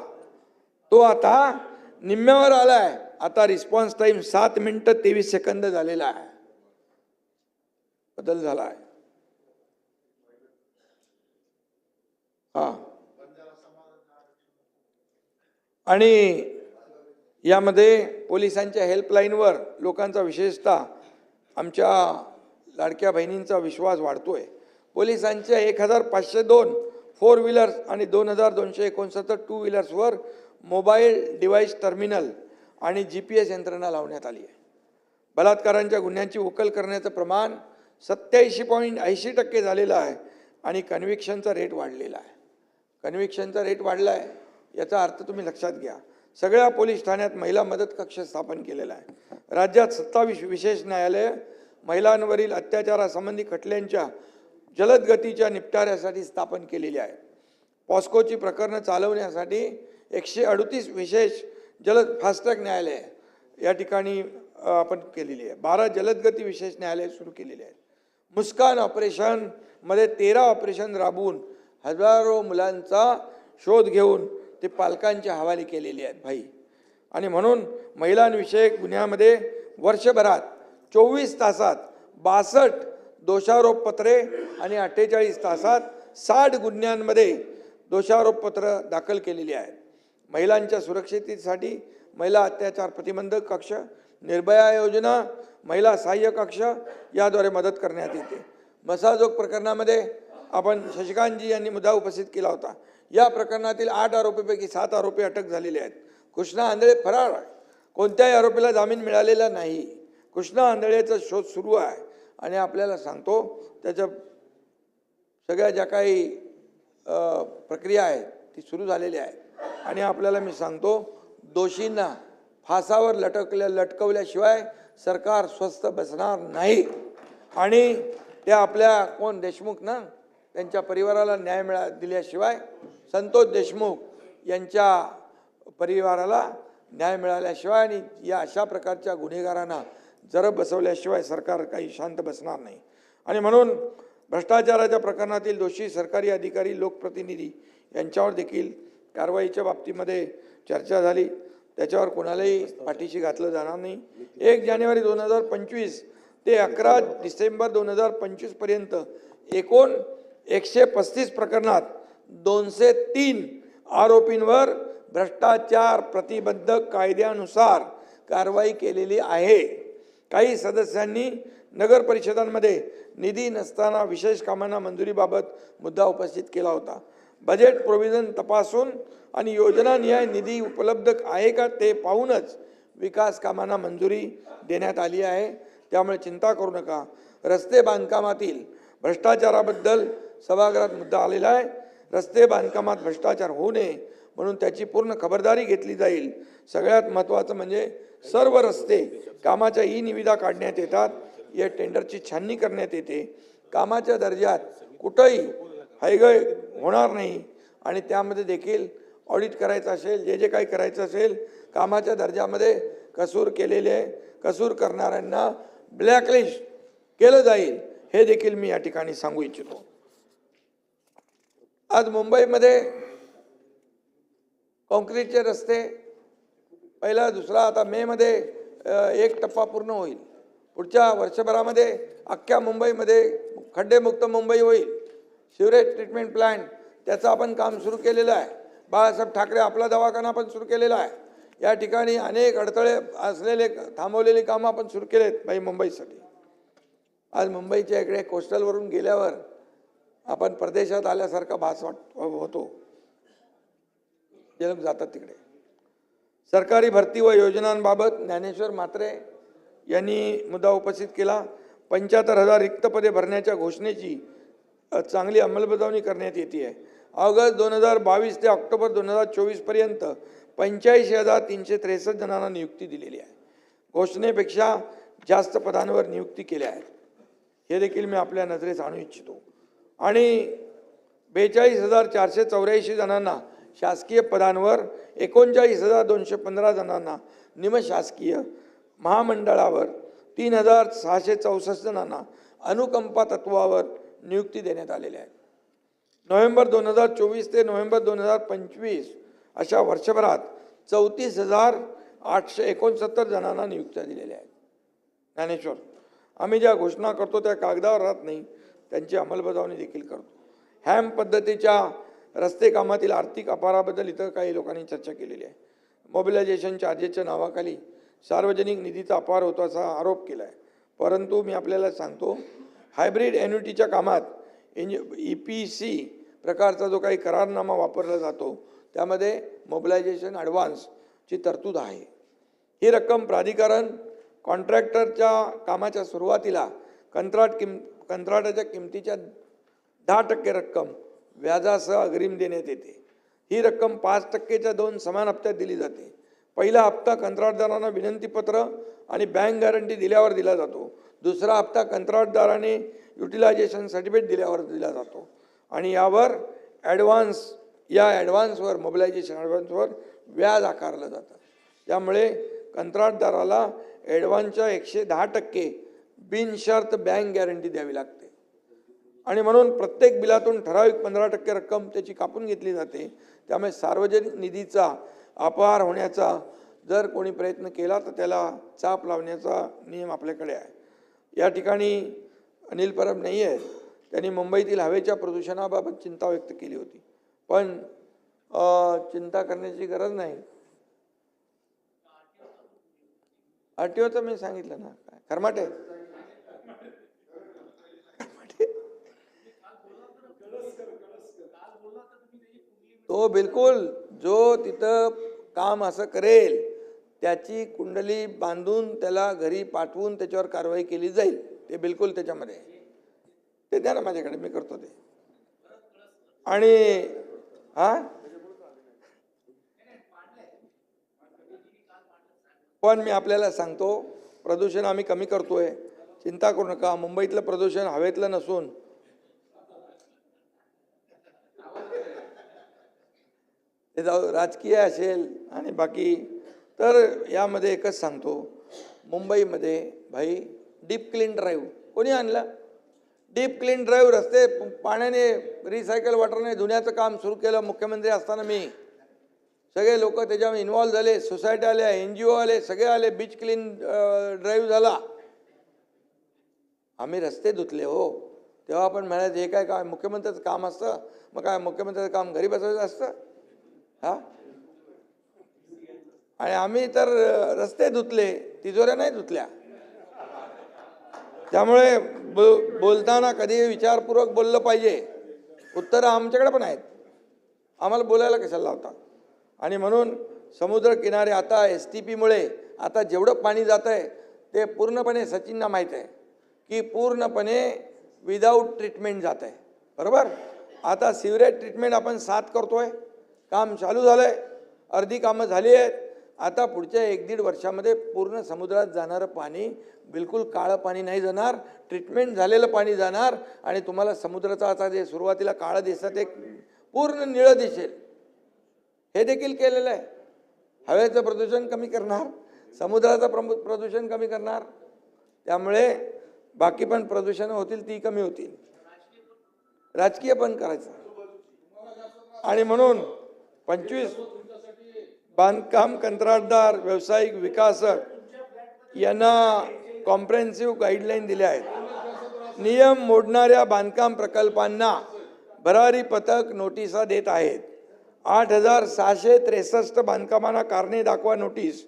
तो आता निम्म्यावर आलाय. आता रिस्पॉन्स टाइम 7 मिनिटं 23 सेकंद झालेला आहे. बदल झाला आहे. हा. आणि यामध्ये पोलिसांच्या हेल्पलाईनवर लोकांचा, विशेषतः आमच्या लाडक्या बहिणींचा विश्वास वाढतोय. पोलिसांच्या 1502 फोर व्हीलर्स आणि 2269 टू व्हीलर्सवर मोबाईल डिव्हाइस टर्मिनल आणि GPS यंत्रणा लावण्यात आली आहे. बलात्कारांच्या गुन्ह्यांची उकल करण्याचं प्रमाण 87.80% झालेलं आहे. आणि कन्व्हिक्शनचा रेट वाढलेला आहे. कन्व्हिक्शनचा रेट वाढला आहे याचा अर्थ तुम्ही लक्षात घ्या. सगळ्या पोलीस ठाण्यात महिला मदत कक्ष स्थापन केलेला आहे. राज्यात 27 विशेष न्यायालय महिलांवरील अत्याचारासंबंधी खटल्यांच्या जलद गतीच्या निपटाऱ्यासाठी स्थापन केलेली आहेत. पॉस्कोची प्रकरणं चालवण्यासाठी 138 विशेष जलद फास्ट्रॅक न्यायालय या ठिकाणी आपण केलेली आहे. 12 जलदगती विशेष न्यायालय सुरू केलेली आहेत. मुस्कान ऑपरेशनमध्ये 13 ऑपरेशन राबवून हजारो मुलांचा शोध घेऊन ते पालकांच्या हवाली केलेले आहेत भाई. आणि म्हणून महिलांविषयक गुन्ह्यामध्ये वर्षभरात 24 तासात 62 दोषारोपपत्रे आणि 48 तासात 60 गुन्ह्यांमध्ये दोषारोपपत्र दाखल केलेली आहेत. महिलांच्या सुरक्षिततेसाठी महिला अत्याचार प्रतिबंधक कक्ष, निर्भया योजना, महिला सहाय्य कक्ष याद्वारे मदत करण्यात येते. मसाजोग प्रकरणामध्ये आपण शशिकांतजी यांनी मुद्दा उपस्थित केला होता. या प्रकरणातील 8 आरोपीपैकी 7 आरोपी अटक झालेले आहेत. कृष्णा आंधळे फरार आहे. कोणत्याही आरोपीला जामीन मिळालेला नाही. कृष्णा आंधळेचा शोध सुरू आहे. आणि आपल्याला सांगतो त्याच्या सगळ्या ज्या काही प्रक्रिया आहेत ती सुरू झालेली आहे. आणि आपल्याला मी सांगतो दोषींना फासावर लटकवल्याशिवाय सरकार स्वस्थ बसणार नाही. आणि त्या आपल्या कोण देशमुख ना त्यांच्या परिवाराला न्याय दिल्याशिवाय, संतोष देशमुख यांच्या परिवाराला न्याय मिळाल्याशिवाय आणि या अशा प्रकारच्या गुन्हेगारांना जरब बसवल्याशिवाय सरकार काही शांत बसणार नाही. आणि म्हणून भ्रष्टाचाराच्या प्रकरणातील दोषी सरकारी अधिकारी, लोकप्रतिनिधी यांच्यावर देखील कारवाईच्या बाबतीमध्ये चर्चा झाली. त्याच्यावर कोणालाही पाठीशी घातलं जाणार नाही. 1 जानेवारी 2025 ते 11 डिसेंबर 2025 पर्यंत एकूण 135 प्रकरणात 203 आरोपींवर भ्रष्टाचार प्रतिबंधक कायद्यानुसार कारवाई केलेली आहे. काही सदस्यांनी नगर परिषदांमध्ये निधी नसताना विशेष कामांना मंजुरीबाबत मुद्दा उपस्थित केला होता. बजेट प्रोव्हिजन तपासून आणि योजना निहाय निधी उपलब्ध आहे का ते पाहूनच विकास कामांना मंजुरी देण्यात आली आहे. त्यामुळे चिंता करू नका. रस्ते बांधकामातील भ्रष्टाचाराबद्दल सभागृहात मुद्दा आलेला आहे. रस्ते बांधकामात भ्रष्टाचार होऊ नये म्हणून त्याची पूर्ण खबरदारी घेतली जाईल. सगळ्यात महत्त्वाचं म्हणजे सर्व रस्ते कामाच्या निविदा काढण्यात येतात. या टेंडरची छाननी करण्यात येते. कामाच्या दर्जात कुठंही हयगय होणार नाही. आणि त्यामध्ये देखील ऑडिट करायचं असेल, जे काही करायचं असेल, कामाच्या दर्जामध्ये कसूर करणाऱ्यांना ब्लॅकलिस्ट केलं जाईल हे देखील मी या ठिकाणी सांगू इच्छितो. आज मुंबईमध्ये कॉन्क्रीटचे रस्ते पहिला दुसरा आता मेमध्ये एक टप्पा पूर्ण होईल. पुढच्या वर्षभरामध्ये अख्ख्या मुंबईमध्ये खड्डेमुक्त मुंबई होईल. सिवरेज ट्रीटमेंट प्लांट त्याचं आपण काम सुरू केलेलं आहे. बाळासाहेब ठाकरे आपला दवाखाना आपण सुरू केलेला आहे. या ठिकाणी अनेक अडथळे असलेले थांबवलेली कामं आपण सुरू केलेत मुंबईसाठी. आज मुंबईच्या इकडे कोस्टलवरून गेल्यावर आपण परदेशात आल्यासारखा भास होतो. जे लोक जातात तिकडे. सरकारी भरती व योजनांबाबत ज्ञानेश्वर म्हात्रे यांनी मुद्दा उपस्थित केला. 75,000 रिक्त पदे भरण्याच्या घोषणेची चांगली अंमलबजावणी करण्यात येते आहे. ऑगस्ट 2022 ते ऑक्टोबर 2024 पर्यंत 85,363 जणांना नियुक्ती दिलेली आहे. घोषणेपेक्षा जास्त पदांवर नियुक्ती केल्या आहेत. हे देखील मी आपल्या नजरेस आणू इच्छितो. आणि 42,484 जणांना शासकीय पदांवर, 39,215 जणांना निमशासकीय महामंडळावर, 3,664 जणांना अनुकंपा तत्वावर नियुक्ती देण्यात आलेल्या आहे. नोव्हेंबर 2024 ते नोव्हेंबर 2025 अशा वर्षभरात 34,869 जणांना नियुक्त्या दिलेल्या आहेत. ज्ञानेश्वर, आम्ही ज्या घोषणा करतो त्या कागदावर राहत नाही, त्यांची अंमलबजावणी देखील करतो. हॅम पद्धतीच्या रस्ते कामातील आर्थिक अपाराबद्दल इतर काही लोकांनी चर्चा केलेली आहे. मोबिलायझेशन चार्जेसच्या नावाखाली सार्वजनिक निधीचा अपार होतो असा आरोप केला आहे. परंतु मी आपल्याला सांगतो, हायब्रिड एन्युटीच्या कामात EPC प्रकारचा जो काही करारनामा वापरला जातो त्यामध्ये मोबिलायझेशन ॲडव्हान्सची तरतूद आहे. ही रक्कम प्राधिकरण कॉन्ट्रॅक्टरच्या कामाच्या सुरुवातीला कंत्राटाच्या किमतीच्या 10% रक्कम व्याजासह अग्रिम देण्यात येते. ही रक्कम 5%च्या 2 समान हप्त्यात दिली जाते. पहिला हप्ता कंत्राटदारांना विनंतीपत्र आणि बँक गॅरंटी दिल्यावर दिला जातो. दुसरा हप्ता कंत्राटदाराने युटिलायझेशन सर्टिफिकेट दिल्यावर दिला जातो. आणि यावर ॲडव्हान्सवर मोबिलायझेशन ॲडव्हान्सवर व्याज आकारलं जातं. त्यामुळे कंत्राटदाराला ॲडव्हान्सच्या 110% बिनशर्त बँक गॅरंटी द्यावी लागते. आणि म्हणून प्रत्येक बिलातून ठराविक 15% रक्कम त्याची कापून घेतली जाते. त्यामुळे सार्वजनिक निधीचा अपहार होण्याचा जर कोणी प्रयत्न केला तर त्याला चाप लावण्याचा नियम आपल्याकडे आहे. या ठिकाणी अनिल परब नाही आहे, त्यांनी मुंबईतील हवेच्या प्रदूषणाबाबत चिंता व्यक्त केली होती. पण चिंता करण्याची गरज नाही. RTOचं मी सांगितलं ना, खरमाटे तो बिलकुल जो तिथं काम असं करेल त्याची कुंडली बांधून त्याला घरी पाठवून त्याच्यावर कारवाई केली जाईल. ते बिलकुल त्याच्यामध्ये ते द्या ना माझ्याकडे, मी करतो ते. आणि पण मी आपल्याला सांगतो, प्रदूषण आम्ही कमी करतोय, चिंता करू नका. मुंबईतलं प्रदूषण हवेतलं नसून ते राजकीय असेल आणि बाकी, तर यामध्ये एकच सांगतो, मुंबईमध्ये भाई डीप क्लीन ड्राईव्ह कोणी आणला? डीप क्लीन ड्राईव्ह रस्ते पाण्याने रिसायकल वॉटरने धुण्याचं काम सुरू केलं मुख्यमंत्री असताना मी. सगळे लोक त्याच्यामध्ये इन्व्हॉल्व झाले, सोसायटी आल्या, NGO आले, सगळे आले. बीच क्लीन ड्राईव्ह झाला. आम्ही रस्ते धुतले हो. तेव्हा आपण म्हणायचं हे काय मुख्यमंत्र्याचं काम असतं? मग काय मुख्यमंत्र्याचं काम घरी बसायचं असतं? आणि आम्ही तर रस्ते धुतले, तिजोऱ्या नाही धुतल्या. त्यामुळे बोलताना कधी विचारपूर्वक बोललं पाहिजे. उत्तरं आमच्याकडे पण आहेत, आम्हाला बोलायला कशाला लावता. आणि म्हणून समुद्र किनारे आता STPमुळे आता जेवढं पाणी जात आहे ते पूर्णपणे सचिनना माहीत आहे की पूर्णपणे विदाऊट ट्रीटमेंट जात आहे. बरोबर. आता सिवरेज ट्रीटमेंट आपण 7 करतोय, काम चालू झालं आहे, अर्धी कामं झाली आहेत. आता पुढच्या 1-1.5 वर्षामध्ये पूर्ण समुद्रात जाणारं पाणी बिलकुल काळं पाणी नाही जाणार, ट्रीटमेंट झालेलं पाणी जाणार. आणि तुम्हाला समुद्राचा आता जे सुरुवातीला काळं दिसतं ते पूर्ण निळं दिसेल. हे देखील केलेलं आहे. हवेचं प्रदूषण कमी करणार, समुद्राचं प्रदूषण कमी करणार. त्यामुळे बाकी पण प्रदूषणं होतील ती कमी होतील. राजकीय पण करायचं आणि म्हणून 25 बांधकाम कंत्राटदार व्यावसायिक विकासक यांना कॉम्प्रेहेन्सिव्ह गाईडलाईन दिल्या आहेत. नियम मोडणाऱ्या बांधकाम प्रकल्पांना भरारी पथक नोटिसा देत आहेत. 8,663 बांधकामांना कारणे दाखवा नोटीस,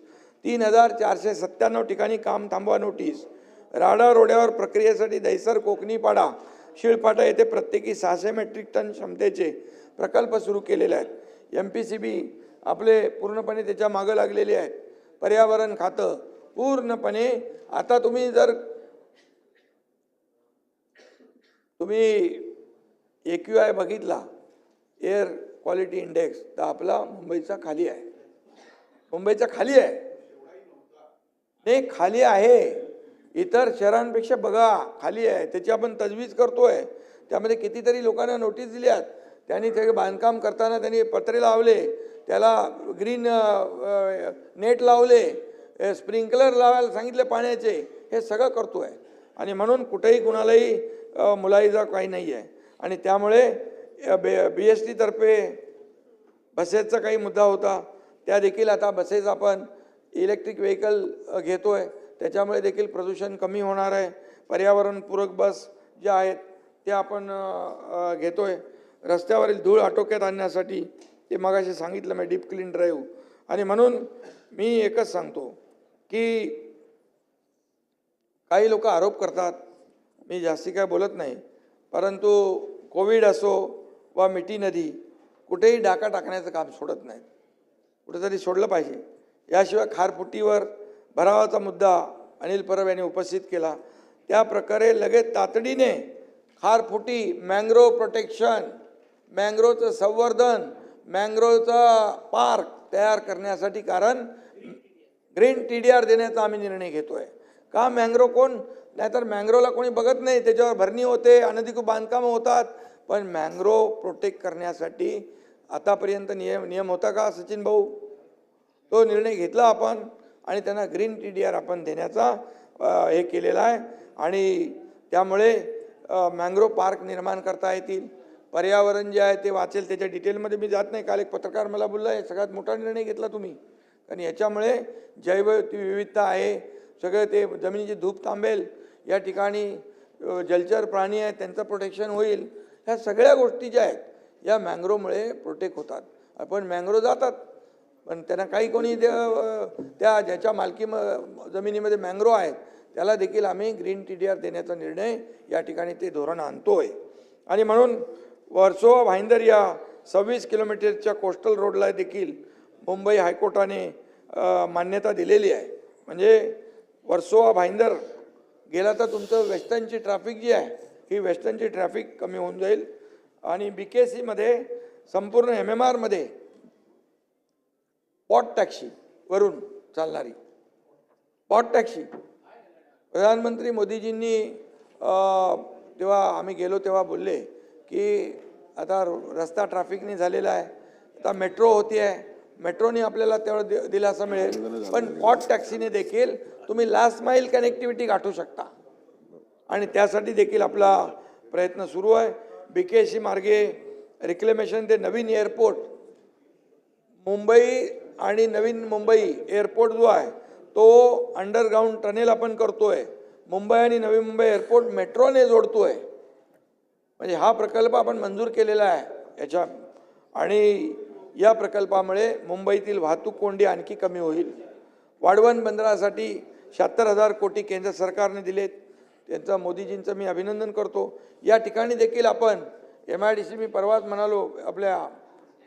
3,497 ठिकाणी काम थांबवा नोटीस. राडा रोड्यावर प्रक्रियेसाठी दहिसर, कोकणी पाडा, शिळफाटा येथे प्रत्येकी 600 मेट्रिक टन क्षमतेचे प्रकल्प सुरू केलेले आहेत. MPCB आपले पूर्णपणे त्याच्या मागं लागलेले आहेत. पर्यावरण खातं पूर्णपणे आता तुम्ही AQI बघितला, एअर क्वालिटी इंडेक्स, तर आपला मुंबईचा खाली आहे. मुंबईचा खाली आहे, नाही खाली आहे. इतर शहरांपेक्षा बघा खाली आहे. त्याची आपण तजवीज करतोय. त्यामध्ये कितीतरी लोकांना नोटीस दिल्यात. त्यांनी ते बांधकाम करताना त्यांनी पत्रे लावले, त्याला ग्रीन नेट लावले, स्प्रिंकलर लावायला सांगितले पाण्याचे. हे सगळं करतोय आणि म्हणून कुठेही कुणालाही मुलायजा काही नाही आहे. आणि त्यामुळे BST तर्फे बसेसचा काही मुद्दा होता, त्या देखील आता बसेस आपण इलेक्ट्रिक व्हेकल घेतोय. त्याच्यामुळे देखील प्रदूषण कमी होणार आहे. पर्यावरणपूरक बस ज्या आहेत त्या आपण घेतोय. रस्त्यावरील धूळ आटोक्यात आणण्यासाठी ते मगाशी सांगितलं मी, डीप क्लीन ड्राईव्ह. आणि म्हणून मी एकच सांगतो की काही लोक आरोप करतात, मी जास्ती काय बोलत नाही, परंतु कोविड असो वा मिठी नदी कुठेही डाका टाकण्याचं काम सोडत नाहीत. कुठेतरी सोडलं पाहिजे. याशिवाय खारफुटीवर भरावाचा मुद्दा अनिल परब यांनी उपस्थित केला. त्या प्रकारे लगेच तातडीने खारफुटी, मँग्रोव्ह प्रोटेक्शन, मँग्रोव्हचं संवर्धन, मँग्रोव्हचा पार्क तयार करण्यासाठी, कारण ग्रीन TDR देण्याचा आम्ही निर्णय घेतोय. का मँग्रोव्ह कोण, नाहीतर मँग्रोव्हला कोणी बघत नाही, त्याच्यावर भरणी होते, अनधिकृत बांधकामं होतात. पण मँग्रोव्ह प्रोटेक्ट करण्यासाठी आतापर्यंत नियम होता का सचिन भाऊ? तो निर्णय घेतला आपण आणि त्यांना ग्रीन TDR आपण देण्याचा हे केलेला आहे. आणि त्यामुळे मँग्रोव्ह पार्क निर्माण करता येतील. पर्यावरण जे आहे ते वाचेल. त्याच्या डिटेलमध्ये मी जात नाही. काल एक पत्रकार मला बोलला आहे सगळ्यात मोठा निर्णय घेतला तुम्ही, कारण याच्यामुळे जैवविविधता आहे, सगळं ते जमिनीची धूप थांबेल, या ठिकाणी जलचर प्राणी आहेत त्यांचं प्रोटेक्शन होईल. ह्या सगळ्या गोष्टी ज्या आहेत या मँग्रोव्हमुळे प्रोटेक्ट होतात. आपण मँग्रोव्ह जातात पण त्यांना काही कोणी त्या ज्याच्या मालकी जमिनीमध्ये मँग्रोव्ह आहेत त्याला देखील आम्ही ग्रीन TDR देण्याचा निर्णय या ठिकाणी ते धोरण आणतोय. आणि म्हणून वर्सोवा भाईंदर या 26 किलोमीटरच्या कोस्टल रोडला देखील मुंबई हायकोर्टाने मान्यता दिलेली आहे. म्हणजे वर्सोवा भाईंदर गेला तर तुमचं वेस्टर्नची ट्रॅफिक जी आहे ही वेस्टर्नची ट्रॅफिक कमी होऊन जाईल. आणि BKC मध्ये संपूर्ण MMR मध्ये पॉट टॅक्सी वरून चालणारी पॉट टॅक्सी प्रधानमंत्री मोदीजींनी तेव्हा आम्ही गेलो तेव्हा बोलले की आता रस्ता ट्रॅफिकने झालेला आहे, आता मेट्रो होती आहे, मेट्रोने आपल्याला तेवढं दिलासा मिळेल, पण पॉट टॅक्सीने देखील तुम्ही लास्ट माईल कनेक्टिव्हिटी गाठू शकता. आणि त्यासाठी देखील आपला प्रयत्न सुरू आहे. BKC मार्गे रिक्लेमेशन ते नवीन एअरपोर्ट मुंबई आणि नवीन मुंबई एअरपोर्ट जो आहे तो अंडरग्राऊंड टनेल आपण करतोय. मुंबई आणि नवी मुंबई एअरपोर्ट मेट्रोने जोडतोय. म्हणजे हा प्रकल्प आपण मंजूर केलेला आहे याच्या. आणि या प्रकल्पामुळे मुंबईतील वाहतूक कोंडी आणखी कमी होईल. वाढवण बंदरासाठी 76,000 कोटी केंद्र सरकारने दिलेत. त्यांचं मोदीजींचं मी अभिनंदन करतो. या ठिकाणी देखील आपण MIDC, मी परवाच म्हणालो आपल्या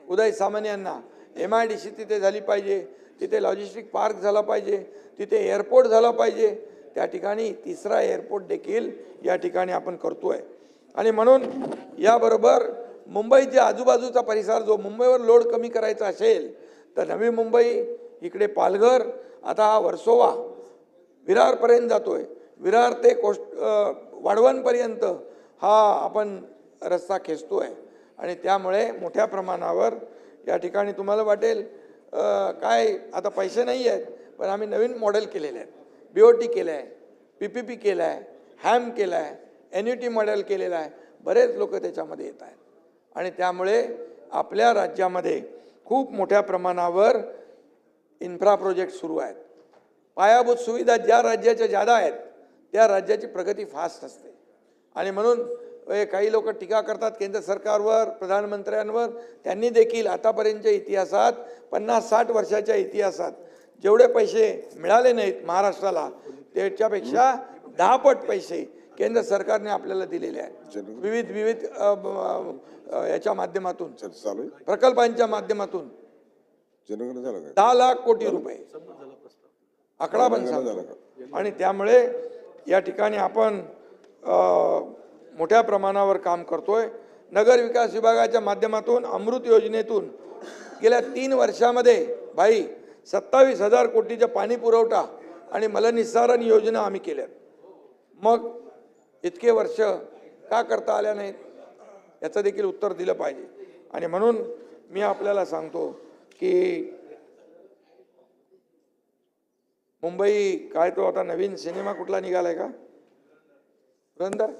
उदय सामंत यांना, MIDC तिथे झाली पाहिजे, तिथे लॉजिस्टिक पार्क झाला पाहिजे, तिथे एअरपोर्ट झाला पाहिजे. त्या ठिकाणी तिसरा एअरपोर्ट देखील या ठिकाणी आपण करतोय. आणि म्हणून याबरोबर मुंबईच्या आजूबाजूचा परिसर जो मुंबईवर लोड कमी करायचा असेल तर नवी मुंबई, इकडे पालघर, आता हा वर्सोवा विरारपर्यंत जातोय. विरार ते वाढवणपर्यंत हा आपण रस्ता खेचतोय. आणि त्यामुळे मोठ्या प्रमाणावर या ठिकाणी तुम्हाला वाटेल काय आता पैसे नाही आहेत पण आम्ही नवीन मॉडेल केलेले आहेत. BOT केलं आहे, PPP केलं आहे. हॅम केला आहे, एन्युटी मॉडेल केलेला आहे, बरेच लोक त्याच्यामध्ये येत आहेत. आणि त्यामुळे आपल्या राज्यामध्ये खूप मोठ्या प्रमाणावर इन्फ्रा प्रोजेक्ट सुरू आहेत. पायाभूत सुविधा ज्या राज्याच्या जादा आहेत त्या राज्याची प्रगती फास्ट असते. आणि म्हणून काही लोक टीका करतात केंद्र सरकारवर, प्रधानमंत्र्यांवर. त्यांनी देखील आतापर्यंतच्या इतिहासात 50-60 वर्षाच्या इतिहासात जेवढे पैसे मिळाले नाहीत महाराष्ट्राला त्याच्यापेक्षा 10 पट पैसे केंद्र सरकारने आपल्याला दिलेले आहेत. विविध याच्या माध्यमातून, चालू आहे. प्रकल्पांच्या माध्यमातून जनगणना झालं काय? 10 लाख कोटी रुपये आकडा पण सांगतो. आणि त्यामुळे या ठिकाणी आपण मोठ्या प्रमाणावर काम करतोय. नगर विकास विभागाच्या माध्यमातून अमृत योजनेतून गेल्या 3 वर्षामध्ये 27,000 कोटीचा पाणी पुरवठा आणि मलनिस्सारण योजना आम्ही केल्यात. मग इतके वर्ष का करता आल्या नाहीत याचं देखील उत्तर दिलं पाहिजे. आणि म्हणून मी आपल्याला सांगतो की मुंबई काय तो आता नवीन सिनेमा कुठला निघालाय का पुरंदर,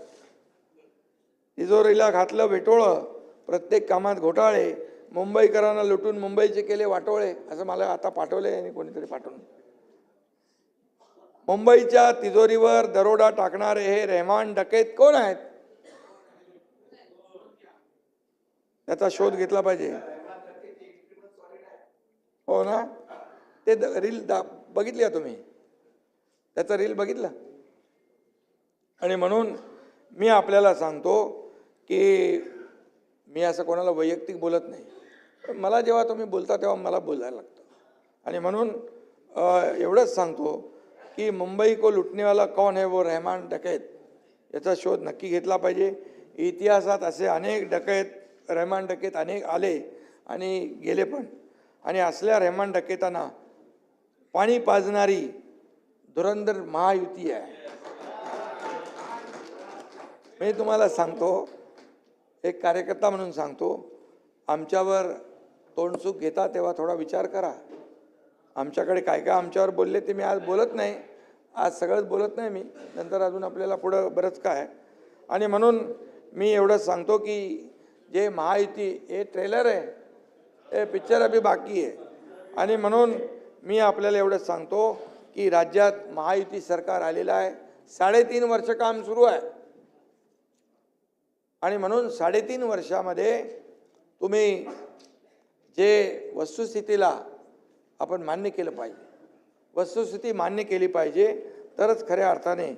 तिजोरीला घातलं भेटोळं, प्रत्येक कामात घोटाळे, मुंबईकरांना लुटून मुंबईचे केले वाटोळे, असं मला आता पाठवलंय आणि कोणीतरी पाठवून. मुंबईच्या तिजोरीवर दरोडा टाकणारे हे रहमान डकैत कोण आहेत त्याचा शोध घेतला पाहिजे. हो ना, ते रील बघितली का तुम्ही? त्याचा रील बघितला. आणि म्हणून मी आपल्याला सांगतो की मी असं कोणाला वैयक्तिक बोलत नाही, पण मला जेव्हा तुम्ही बोलता तेव्हा मला बोलायला लागतं. आणि म्हणून एवढंच सांगतो की मुंबई को लुटनेवाला कौन है वो रहमान डकैत याचा शोध नक्की घेतला पाहिजे. इतिहासात असे अनेक डकैत, रहमान डकैत अनेक आले आणि गेले पण. आणि असल्या रहमान डकैतांना पाणी पाजणारी धुरंधर महायुती आहे. मी तुम्हाला सांगतो, एक कार्यकर्ता म्हणून सांगतो, आमच्यावर तोंडसुख घेता तेव्हा थोडा विचार करा. आमच्याकडे काय काय आमच्यावर बोलले ते मी आज बोलत नाही, आज सगळंच बोलत नाही मी, नंतर अजून आपल्याला पुढं बरंच काय. आणि म्हणून मी एवढंच सांगतो की जे महायुती हे ट्रेलर आहे, हे पिक्चर अभी बाकी आहे. आणि म्हणून मी आपल्याला एवढंच सांगतो की राज्यात महायुती सरकार आलेलं आहे. 3.5 वर्ष काम सुरू आहे. आणि म्हणून 3.5 वर्षामध्ये तुम्ही जे वस्तुस्थितीला आपण मान्य केलं पाहिजे, वस्तुस्थिती मान्य केली पाहिजे, तरच खऱ्या अर्थाने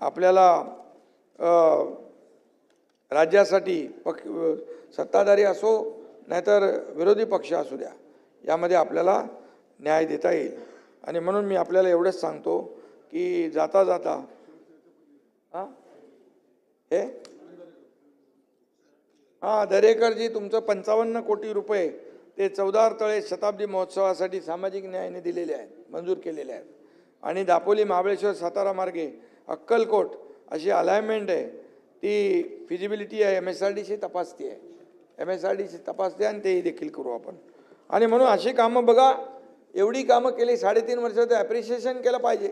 आपल्याला राज्यासाठी सत्ताधारी असो नाहीतर विरोधी पक्ष असू द्या, यामध्ये आपल्याला न्याय देता येईल. आणि म्हणून मी आपल्याला एवढंच सांगतो की जाता जाता हे दरेकरजी तुमचं 55 कोटी रुपये ते 14 तळे शताब्दी महोत्सवासाठी सामाजिक न्यायाने दिलेले आहेत, मंजूर केलेले आहेत. आणि दापोली महाबळेश्वर सातारा मार्गे अक्कलकोट अशी अलाइनमेंट आहे, ती फिजिबिलिटी आहे, MSRDC तपासते आहे, MSRDC तपासते आणि तेही देखील करू आपण. आणि म्हणून अशी कामं बघा, एवढी कामं केली 3.5 वर्षाचं ॲप्रिशिएशन केलं पाहिजे.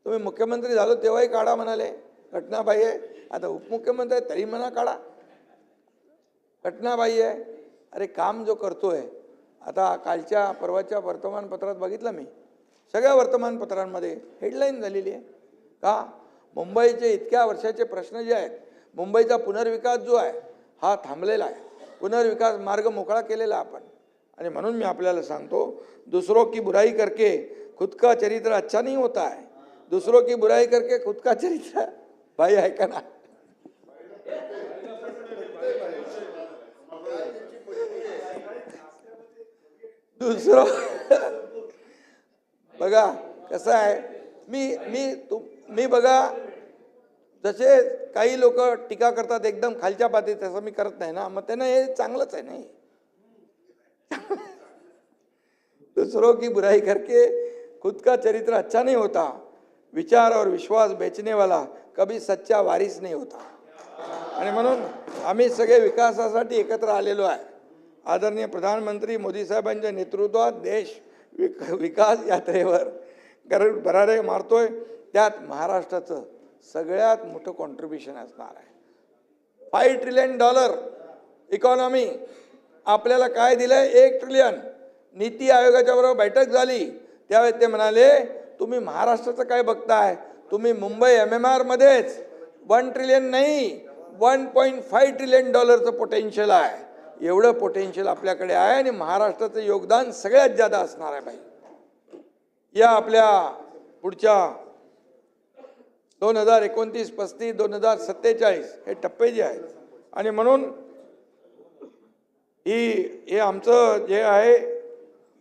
तुम्ही मुख्यमंत्री झालो तेव्हाही काढा म्हणाले, घटनाबाई आहे. आता उपमुख्यमंत्री आहे तरी म्हणा काढा, घटनाबाई आहे. अरे काम जो करतोय, आता कालच्या परवाच्या वर्तमानपत्रात बघितलं मी, सगळ्या वर्तमानपत्रांमध्ये हेडलाईन झालेली आहे का मुंबईचे इतक्या वर्षाचे प्रश्न जे आहेत, मुंबईचा पुनर्विकास जो आहे हा थांबलेला आहे, पुनर्विकास मार्ग मोकळा केलेला आपण. आणि म्हणून मी आपल्याला सांगतो, दूसरों की बुराई करके खुद का चरित्र अच्छा नहीं होता है, दूसरों की बुराई करके खुद का चरित्र, भाई ऐका ना, दुसरं बघा कसं आहे, मी बघा, जसे काही लोक टीका करतात एकदम खालच्या पातळीत, तसं मी करत नाही ना, मग त्यांना हे चांगलंच आहे नाही. दूसरों की बुराई करके खुद का चरित्र अच्छा नहीं होता, विचार और विश्वास बेचने वाला कभी सच्चा वारिस नहीं होता. आणि म्हणून आम्ही सगळे विकासासाठी एकत्र आलेलो आहे. आदरणीय प्रधानमंत्री मोदी साहेबांच्या नेतृत्वात देश विकास यात्रेवर भरारे मारतोय. त्यात महाराष्ट्राचं सगळ्यात मोठं कॉन्ट्रीब्युशन असणार आहे. $5 ट्रिलियन इकॉनॉमी. आपल्याला काय दिलंय? 1 ट्रिलियन. नीती आयोगाच्या बरोबर बैठक झाली त्यावेळेस ते म्हणाले तुम्ही महाराष्ट्राचं काय बघताय, तुम्ही मुंबई MMR मध्येच 1 ट्रिलियन नाही, $1.5 ट्रिलियन पोटेन्शियल आहे. एवढं पोटेन्शियल आपल्याकडे आहे आणि महाराष्ट्राचं योगदान सगळ्यात जादा असणार आहे भाई. या आपल्या पुढच्या 2029, 35, 2047 हे टप्पे जे आहेत आणि म्हणून हे आमचं जे आहे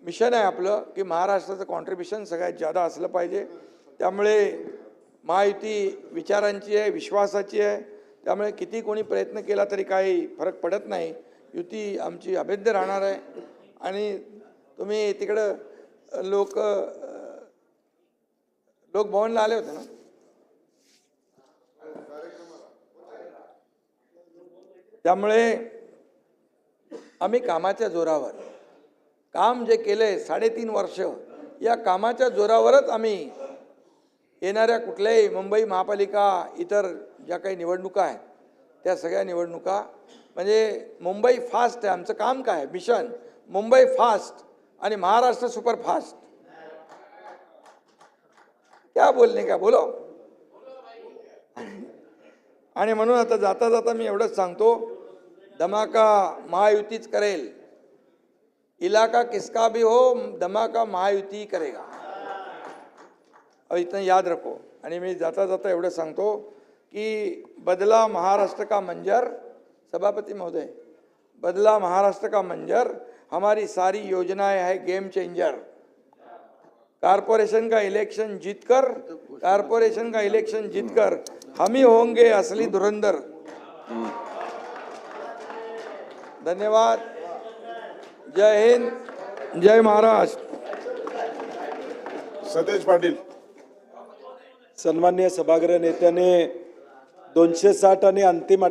मिशन आहे आपलं की महाराष्ट्राचं कॉन्ट्रीब्युशन सगळ्यात जादा असलं पाहिजे. त्यामुळे महायुती विचारांची आहे, विश्वासाची आहे. त्यामुळे किती कोणी प्रयत्न केला तरी काही फरक पडत नाही. युती आमची अभेद्य राहणार आहे. आणि तुम्ही तिकडं लोकभवनला आले होते ना? त्यामुळे आम्ही कामाच्या जोरावर काम जे केलंय 3.5 वर्ष, या कामाच्या जोरावरच आम्ही येणाऱ्या कुठल्याही मुंबई महापालिका इतर ज्या काही निवडणुका आहेत त्या सगळ्या निवडणुका म्हणजे मुंबई फास्ट आहे. आमचं काम काय? मिशन मुंबई फास्ट आणि महाराष्ट्र सुपर फास्ट. क्या बोलणे का बोलो. आणि म्हणून आता जाता जाता मी एवढंच सांगतो, धमाका महायुतीच करेल. इलाका किसका भी हो, धमाका महायुती करेगा. अब इतना याद रखो. आणि मी जाता जाता एवढं सांगतो की बदला महाराष्ट्र का मंजर, सभापति महोदय, बदला महाराष्ट्र का मंजर, हमारी सारी योजनाएं है गेम चेंजर. कारपोरेशन का इलेक्शन जीतकर हम ही होंगे असली धुरंधर. धन्यवाद. जय हिंद, जय महाराष्ट्र. सतेज पाटील. सन्माननीय सभागृह नेत्याने 260 आणि अंतिम